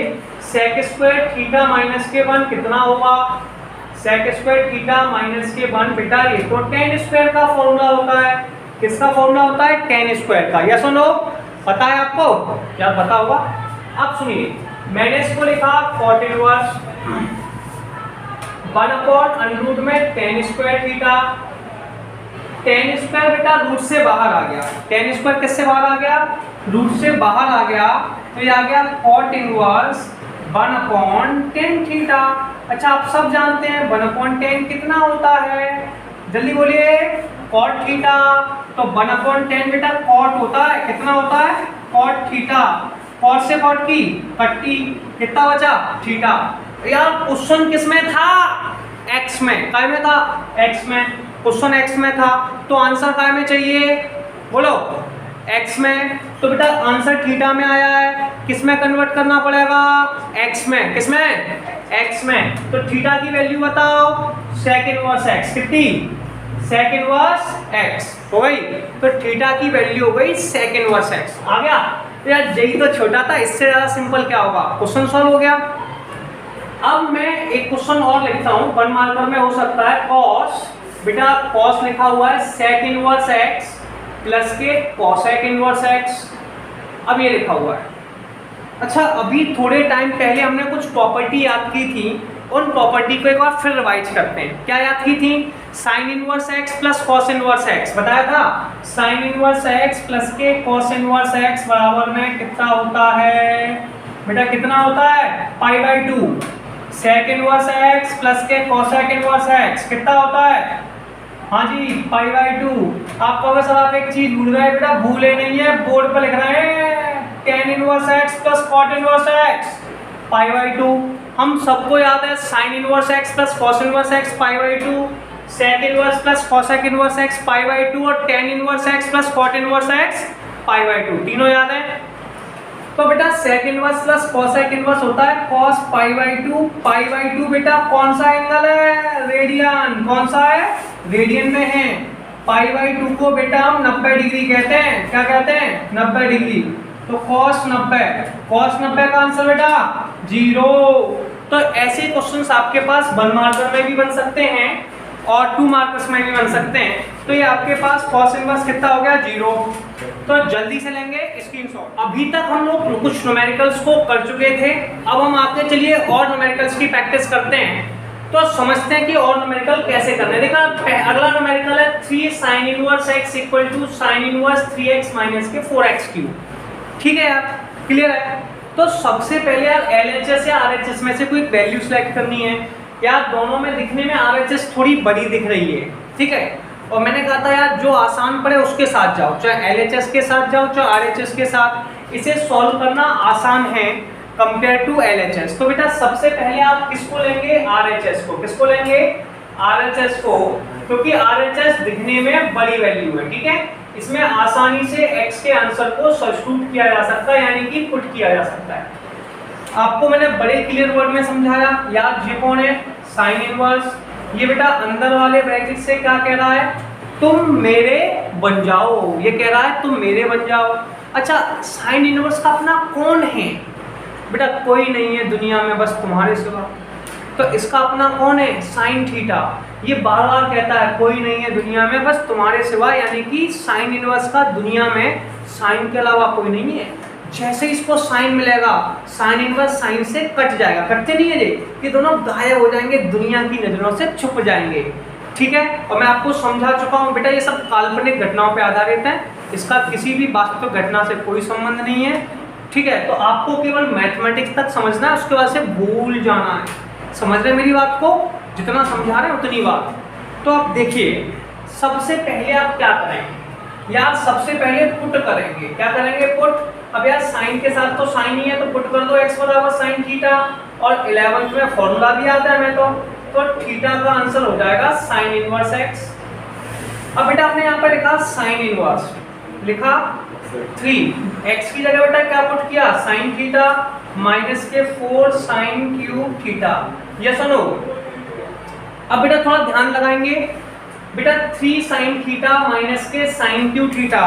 sec स्क्वायर थीटा माइनस के 1 कितना होगा, sec स्क्वायर थीटा माइनस के 1 बेटा ये तो tan स्क्वायर का फॉर्मूला होता है। किसका फॉर्मूला होता है, tan स्क्वायर का। या सुनो, पता है आपको, क्या पता होगा। अब सुनिए, मैंने इसको लिखा cot inverse 1 upon under root में tan square theta. tan square beta root से बाहर आ गया, tan स्क्वायर किससे बाहर आ गया, रूट से बाहर आ गया, तो ये आ गया cot inverse 1 upon tan theta. अच्छा आप सब जानते हैं 1 अपॉन tan कितना होता है, जल्दी बोलिए, cot थीटा। तो 1 अपॉन tan बेटा cot होता है, कितना होता है, cot थीटा। cot से cot की कट्टी, कितना बचा, थीटा। यार क्वेश्चन किस में था, x में, काय में था, x में, क्वेश्चन x में था, तो आंसर काय में चाहिए, बोलो x में। तो बेटा आंसर थीटा में आया है, किस में कन्वर्ट करना पड़ेगा, x में, किस में, x में। तो थीटा की वैल्यू बताओ, sec इनवर्स x, कितनी, sec इनवर्स x हो गई। तो थीटा की वैल्यू हो गई sec इनवर्स x। आ गया। तो यार यही तो छोटा था, इससे ज्यादा सिंपल क्या होगा, क्वेश्चन सॉल्व हो गया। अब मैं एक क्वेश्चन और लिखता हूँ, 1 मार्कर में हो सकता है, cos, बेटा cos लिखा हुआ है sec इनवर्स x प्लस के cosec इनवर्स x, अब ये लिखा हुआ है। अच्छा अभी थोड़े टाइम पहले हमने कुछ प्रॉपर्टी याद की थी, उन प्रॉपर्टी को एक बार फिर रिवाइज करते हैं। क्या याद की थी, sin inverse x plus cos inverse x बताया था, sin इनवर्स x प्लस के cos इनवर्स x बराबर में कितना होता है, बेटा कितना होता है, π/2। sec इनवर्स x प्लस के cosec इनवर्स x कितना होता है, हाँ जी π/2। आप कहोगे सर आप एक चीज भूल गए, बेटा भूले नहीं है, बोर्ड पर लिख रहे हैं tan inverse x plus cot inverse x π/2। हम सबको याद है sin inverse x plus cos inverse x π/2, sec inverse plus cosec inverse x π/2 और tan inverse x plus cot inverse x π/2, तीनों याद है। तो बेटा sec inverse plus cosec inverse होता है cos π/2। π/2 बेटा कौन सा एंगल है, रेडियन, कौन सा है, रेडियन में है। π/2 को बेटा हम 90 डिग्री कहते हैं, क्या कहते हैं, 90 डिग्री। तो cos 90 का आंसर बेटा 0। तो ऐसे क्वेश्चंस आपके पास 1 मार्कर में भी बन सकते हैं और 2 मार्कर्स में भी बन सकते हैं। तो ये आपके पास cos इनवर्स कितना हो गया 0। तो जल्दी से लेंगे स्क्रीनशॉट। अभी तक हम लोग कुछ न्यूमेरिकल्स को कर चुके थे, अब हम आगे चलिए और न्यूमेरिकल्स की प्रैक्टिस करते हैं। तो समझते हैं कि और न्यूमेरिकल कैसे करना है। देखा अगला न्यूमेरिकल है 3 sin inverse x equal to sin inverse 3x minus के 4x क्यूब। ठीक है यार, क्लियर है। तो सबसे पहले यार LHS या RHS में से कोई वैल्यू सेलेक्ट करनी है। यार दोनों में दिखने में RHS थोड़ी बड़ी दिख रही है, ठीक है। और मैंने कहा था यार जो आसान पड़े उसके साथ जाओ, चाहे LHS के साथ जाओ चाहे RHS के साथ, इसे सॉल्व करना आसान है कंपेयर टू LHS। तो बेटा सबसे पहले आप किसको लेंगे, RHS को। किसको लेंगे, RHS को, क्योंकि RHS दिखने में बड़ी वैल्यू है, ठीक है। इसमें आसानी से x के आंसर को सब्स्टिट्यूट किया जा सकता है, यानी कि पुट किया जा सकता है। आपको मैंने बड़े क्लियर वर्ड में समझाया। यार ये कौन है, साइन इनवर्स। ये बेटा अंदर वाले ब्रैकेट से क्या कह रहा है, तुम मेरे बन जाओ। ये कह रहा है तुम मेरे बन जाओ। अच्छा, साइन इनवर्स का अपना कौन है, बेटा कोई नहीं है दुनिया में बस तुम्हारे सिवा। तो इसका अपना कौन है, साइन थीटा। ये बार बार कहता है कोई नहीं है दुनिया में बस तुम्हारे सिवा, यानी कि साइन इनवर्स का दुनिया में साइन के अलावा कोई नहीं है। जैसे इसको साइन मिलेगा, साइन इनवर्स साइन से कट जाएगा। कटते नहीं है ये दोनों गायब हो जाएंगे, दुनिया की नजरों से छुप जाएंगे, ठीक है। और मैं आपको समझा चुका हूँ बेटा ये सब काल्पनिक घटनाओं पर आधारित है, इसका किसी भी वास्तविक घटना से कोई संबंध नहीं है, ठीक है। तो आपको केवल मैथमेटिक्स तक समझना है, उसके बाद से भूल जाना है। समझ रहे मेरी बात को, जितना समझा रहे हैं उतनी बात। तो आप देखिए सबसे पहले आप क्या करेंगे, यार सबसे पहले पुट करेंगे। क्या करेंगे, पुट। अब यार साइन के साथ तो साइन ही है, तो पुट कर दो x बराबर साइन थीटा। और 11th में फॉर्मूला भी आता है मैं तो थीटा का आंसर हो जाएगा साइन इनवर्स x। अब बेटा आपने यहाँ पर लिखा साइन इनवर्स, लिखा 3x की जगह बेटा क्या पुट किया, साइन थीटा माइनस के 4 साइन क्यूब थीटा। यस और नो। अब बेटा थोड़ा ध्यान लगाएंगे, बेटा 3 साइन थीटा माइनस के साइन क्यूब थीटा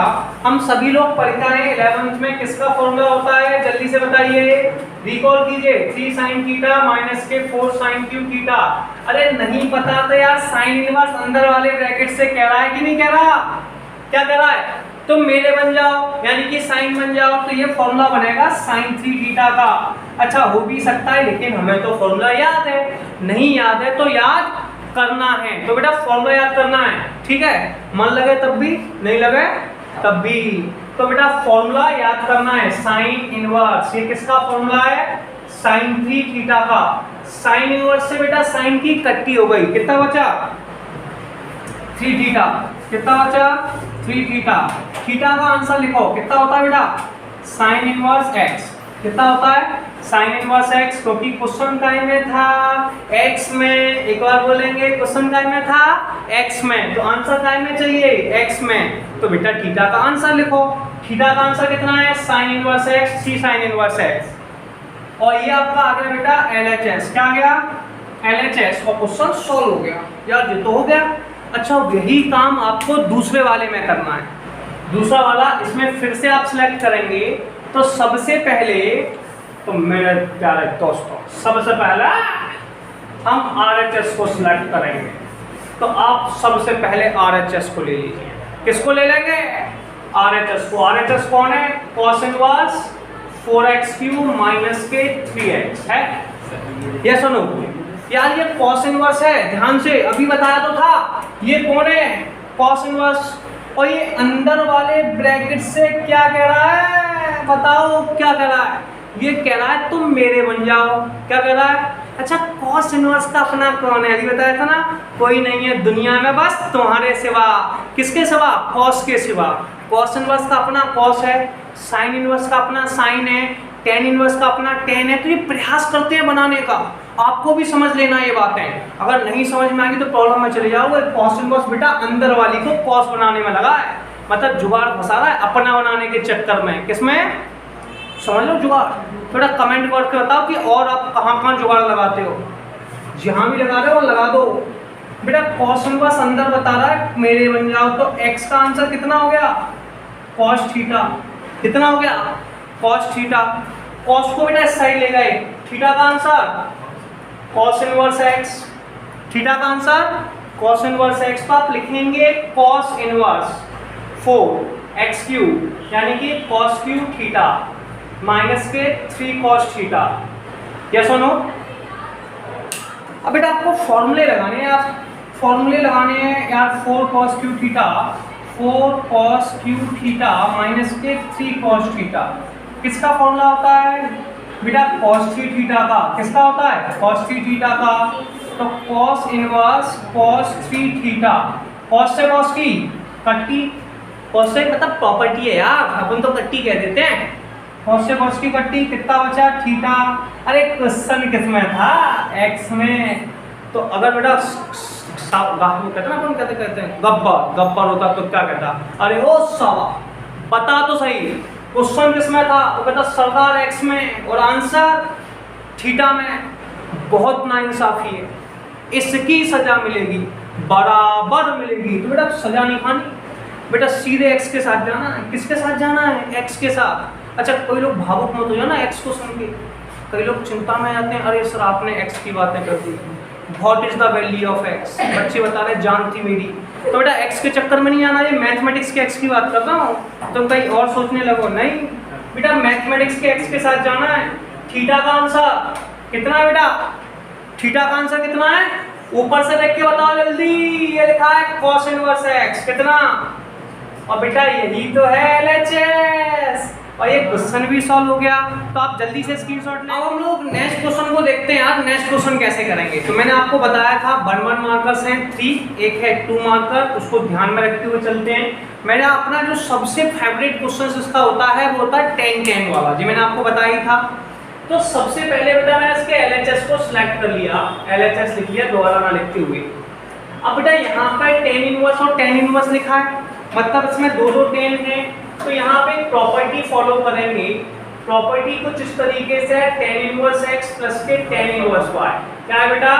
हम सभी लोग पढ़ते हैं 11th में, किसका फॉर्मूला होता है जल्दी से बताइए, रिकॉल कीजिए। 3 साइन थीटा माइनस के 4 साइन क्यूब थीटा। अरे नहीं पता तो यार साइन इनवर्स अंदर वाले ब्रैकेट से कह रहा है कि नहीं कह रहा, क्या कह रहा है, तुम मेरे बन जाओ, यानी कि साइन बन जाओ। तो ये फॉर्मूला बनेगा साइन 3 थीटा का। अच्छा हो भी सकता है, लेकिन हमें तो फॉर्मूला याद है, नहीं याद है तो याद करना है। तो बेटा फॉर्मूला याद करना है, ठीक है। मन लगे तब भी, नहीं लगे तब भी। तो बेटा फॉर्मूला याद करना है, साइन इनवर्स। ये किसका फॉर्मूला है, साइन 3 थीटा का। साइन इनवर्स से बेटा साइन की कट्टी हो गई, कितना बचा 3 थीटा। कितना बचा 3 थीटा। थीटा का आंसर लिखो, कितना होता है बेटा साइन इनवर्स x। कितना होता है साइन इनवर्स x, क्योंकि क्वेश्चन टाइम में था x में, एक बार बोलेंगे क्वेश्चन टाइम में था x में, तो आंसर टाइम में चाहिए x में। तो बेटा थीटा का आंसर लिखो। थीटा का आंसर कितना है, sign inverse x, 3 sign inverse x। और ये आपका आ गया बेटा LHS। क्या आ गया, LHS। और क्वेश्चन सॉल्व हो गया। यार ये तो हो गया। अच्छा यही काम आपको दूसरे वाले में करना है। दूसरा वाला इसमें फिर से आप सिलेक्ट करेंगे। तो सबसे पहले, तो मेरे प्यारे दोस्तों, सबसे पहले हम RHS को सिलेक्ट करेंगे। तो आप सबसे पहले RHS को ले लीजिए। किसको ले लेंगे, RHS को। RHS कौन है, cos inverse 4x cube minus के 3x है। यस और नो। यार ये cos इनवर्स है, ध्यान से, अभी बताया तो था। ये कौन है, cos इनवर्स। और ये अंदर वाले ब्रैकेट से क्या कह रहा है, बताओ क्या कह रहा है, ये कह रहा है तुम मेरे बन जाओ। क्या कह रहा है, अच्छा cos इनवर्स का अपना कौन है, अभी बताया था ना, कोई नहीं है दुनिया में बस तुम्हारे सिवा। किसके सिवा, cos के सिवा। cos इनवर्स का अपना cos है, साइन इनवर्स का अपना साइन है, tan इनवर्स का अपना tan है। तो ये प्रयास करते हैं बनाने का, आपको भी समझ लेना ये बातें। अगर नहीं समझ में आएगी तो प्रॉब्लम में चले जाओगे। cos इनवर्स बेटा अंदर वाली को cos बनाने में लगा है, मतलब जुगाड़ फंसा रहा है अपना बनाने के चक्कर में। किसमें, समझ लो जुगाड़। थोड़ा कमेंट करके बताओ कि और आप कहाँ कहाँ जुगाड़ लगाते हो। जहाँ भी लगा रहे हो लगा दो। बेटा cos इनवर्स अंदर बता रहा है मेरे बन जाओ, तो x का आंसर कितना हो गया, cos थीटा। कितना हो गया cos थीटा, cos को बेटा इस साइड ले गए, थीटा का answer cos inverse x, theta का आंसर cos इनवर्स x को आप लिखेंगे cos इनवर्स 4x क्यूब यानी कि cos क्यूब थीटा माइनस के 3 cos थीटा। यस और नो? अब बेटा आपको फॉर्मूले लगाने हैं यार, फॉर्मूले लगाने हैं यार। 4 cos cube theta, 4 cos cube theta minus के 3 cos थीटा किसका फॉर्मूला होता है बेटा? cos 3 थीटा का। किसका होता है? cos 3 थीटा का। तो cos inverse cos 3 theta, cos से cos की कट्टी, cos से मतलब प्रॉपर्टी है यार, अपन तो कट्टी कह देते हैं। cos से cos की कट्टी, कितना बचा? थीटा। अरे क्वेश्चन किसमें था? x में। तो अगर बेटा कहते ना, अपन कहते हैं गब्बर होता तो क्या कहता? अरे ओ सावा बता तो सही, क्वेश्चन किसमें था? वो कहता सरदार x में और आंसर थीटा में। बहुत नाइंसाफी है, इसकी सजा मिलेगी, बराबर मिलेगी। तो बेटा सजा नहीं खानी, बेटा सीधे x के साथ जाना है। किसके साथ जाना है? x के साथ। अच्छा कोई लोग भावुक मत हो जाओ ना x को सुन के, कई लोग चिंता में आते हैं, अरे सर आपने x की बातें कर दी, what is the value of x, बच्चे बता रहे जान थी मेरी। तो बेटा x के चक्कर में नहीं आना, ये मैथमेटिक्स के x की बात कर रहा हूँ, तुम कहीं और सोचने लगो। नहीं बेटा मैथमेटिक्स के x के साथ जाना है। थीटा का आंसर कितना है बेटा? थीटा का आंसर कितना है? ऊपर से देख के बताओ जल्दी। ये लिखा है cos इनवर्स x कितना, और बेटा यही तो है LHS, और ये क्वेश्चन भी सॉल्व हो गया। तो आप जल्दी से स्क्रीनशॉट लें। अब हम लोग नेक्स्ट क्वेश्चन को देखते हैं यार, नेक्स्ट क्वेश्चन कैसे करेंगे। तो मैंने आपको बताया था 1 मार्कर्स हैं 3, एक है 2 मार्कर, उसको ध्यान में रखते हुए चलते हैं। मैंने अपना जो सबसे फेवरेट क्वेश्चन इसका होता है वो होता है 10-10 वाला, जी मैंने आपको बताया था। तो सबसे पहले बेटा मैंने इसके LHS को सिलेक्ट कर लिया, LHS लिख लिया दोबारा ना लिखते हुए। अब बेटा यहाँ पर tan इनवर्स और tan इनवर्स लिखा है, मतलब इसमें दो tan हैं। तो यहाँ पे एक प्रॉपर्टी फॉलो करेंगे, प्रॉपर्टी कुछ इस तरीके से है tan इनवर्स x प्लस के tan इनवर्स y। क्या है बेटा?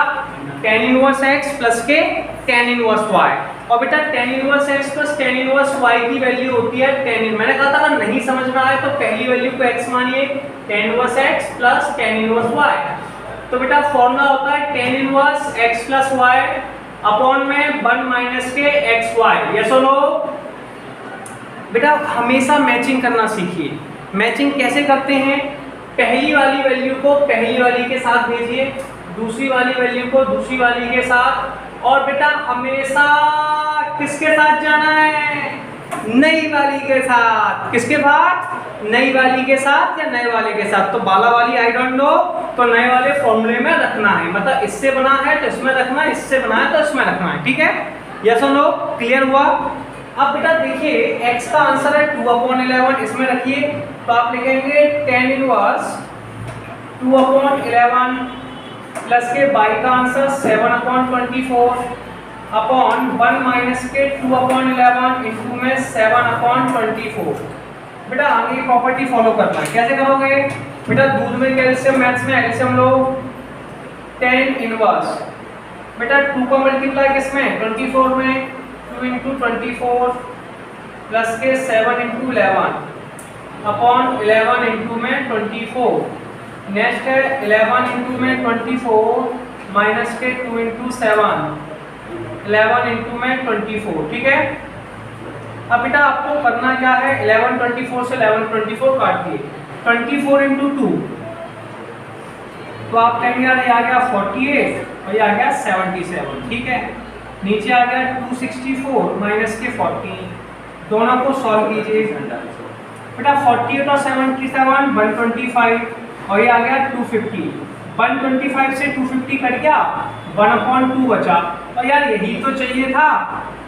tan इनवर्स x प्लस के tan इनवर्स y। और बेटा tan inverse x plus tan inverse y की वैल्यू होती है tan। मैंने कहा था अगर नहीं समझ में आए तो पहली वैल्यू को x मानिए, tan inverse x plus tan inverse y। तो बेटा फॉर्मूला होता है tan inverse x plus y upon में 1 माइनस के xy। यस और नो? बेटा हमेशा मैचिंग करना सीखिए। मैचिंग कैसे करते हैं? पहली वाली वैल्यू को पहली वाली के साथ भेजिए, दूसरी वाली वैल्यू को दूसरी वाली के साथ, और बेटा हमेशा किसके साथ जाना है? नई वाली के साथ। किसके साथ? नई वाली के साथ या नए वाले के साथ। तो बाला वाली आई डोंट नो, तो नए वाले फॉर्मूले में रखना है, मतलब इससे बना है तो इसमें रखना है, इससे बना है तो इसमें रखना है। ठीक है? यस और नो? क्लियर हुआ? अब बेटा देखिए x का आंसर है 2/11, इसमें रखिए। तो आप लिखेंगे tan इनवर्स 2/11 प्लस के y का आंसर 7/24 अपॉन 1 माइनस के 2/11 इंटू में 7/24। बेटा आगे प्रॉपर्टी फॉलो करना है। कैसे करोगे बेटा? दूध में कैल्शियम, मैथ्स में एल्शियम लो। tan इनवर्स बेटा 2 को मल्टीप्लाई किसमें? 24 में, 2 इंटू 24 प्लस के 7 इंटू 11 अपॉन 11 इंटू में 24। नेक्स्ट है 11 इंटू में 24 माइनस के 2 इंटू 7, 11 इंटू में 24। ठीक है? अब बेटा आपको करना क्या है? 11 24 से 11 24 काट दिए, 24 इंटू 2 तो आप कहेंगे यार ये आ गया 48 और ये आ गया 77। ठीक है? नीचे आ गया 264 माइनस के 40, दोनों को सॉल्व कीजिए। बेटा 48 और 77 125 और ये आ गया 250। 125 से 250 कट गया, 1/2 बचा, और यार यही तो चाहिए था।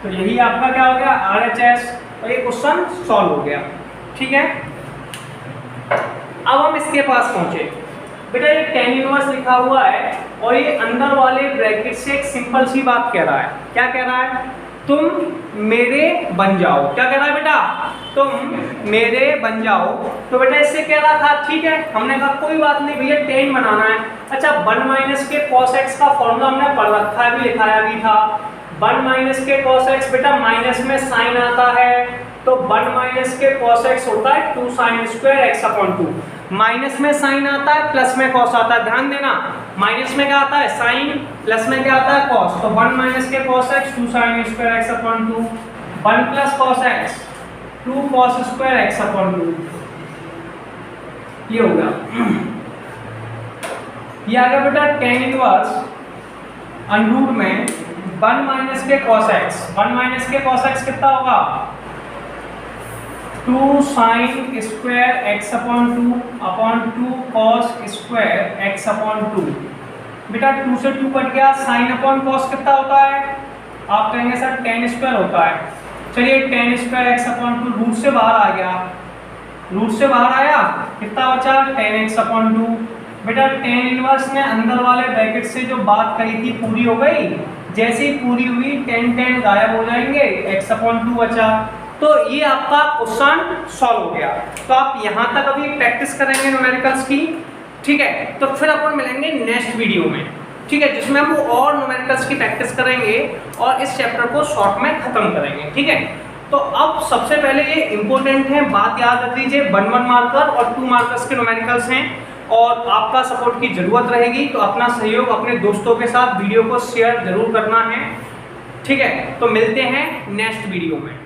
तो यही आपका क्या हो गया? RHS, और ये क्वेश्चन सॉल्व हो गया। ठीक है? अब हम इसके पास पहुंचे। बेटा ये tan इनवर्स लिखा हुआ है और ये अंदर वाले ब्रैकेट से एक सिंपल सी बात कह रहा है। क्या कह रहा है? तुम मेरे बन जाओ। क्या कह रहा है बेटा? तुम मेरे बन जाओ। तो बेटा इससे कह रहा था, ठीक है, हमने कहा कोई बात नहीं भैया tan बनाना है। अच्छा 1 माइनस के cos x का फॉर्मूला हमने पढ़ रखा है, भी लिखाया भी था। 1 माइनस के cos x बेटा माइनस में साइन आता है, तो 1 माइनस के cos x होता है 2 sin square x upon 2। Minus में साइन आता है, प्लस में cos आता है। ध्यान देना, माइनस में क्या आता है साइन, प्लस में क्या आता है cos। तो 1 माइनस के cos x 2 sin square x upon 2, 1 plus cos x 2 cos square x upon 2। ये हो गया। ये आ गया बेटा tan इनवर्स अंडर में 1 माइनस के cos x। 1 माइनस के cos x कितना होगा 2 sin square x upon 2 cos square x upon 2। बेटा 2 से 2 कट गया, sin अपॉन cos कितना होता है, आप कहेंगे सर tan स्क्वायर होता है। चलिए tan square x upon 2 root से बाहर आ गया, रूट से बाहर आया कितना बचा tan x अपॉन 2। बेटा tan इनवर्स ने अंदर वाले ब्रैकेट से जो बात कही थी पूरी हो गई, जैसे ही पूरी हुई tan गायब हो जाएंगे, x अपॉन 2 बचा। तो ये आपका क्वेश्चन सॉल्व हो गया। तो आप यहाँ तक अभी प्रैक्टिस करेंगे न्यूमेरिकल्स की, ठीक है। तो फिर अपन मिलेंगे नेक्स्ट वीडियो में, ठीक है, जिसमें हम और न्यूमेरिकल्स की प्रैक्टिस करेंगे और इस चैप्टर को शॉर्ट में खत्म करेंगे, ठीक है। तो अब सबसे पहले ये इंपॉर्टेंट है, बात याद रख लीजिए, 1 मार्कर और 2 मार्कर्स के न्यूमेरिकल्स हैं और आपका सपोर्ट की जरूरत रहेगी। तो अपना सहयोग अपने दोस्तों के साथ वीडियो को शेयर जरूर करना है, ठीक है। तो मिलते हैं नेक्स्ट वीडियो में।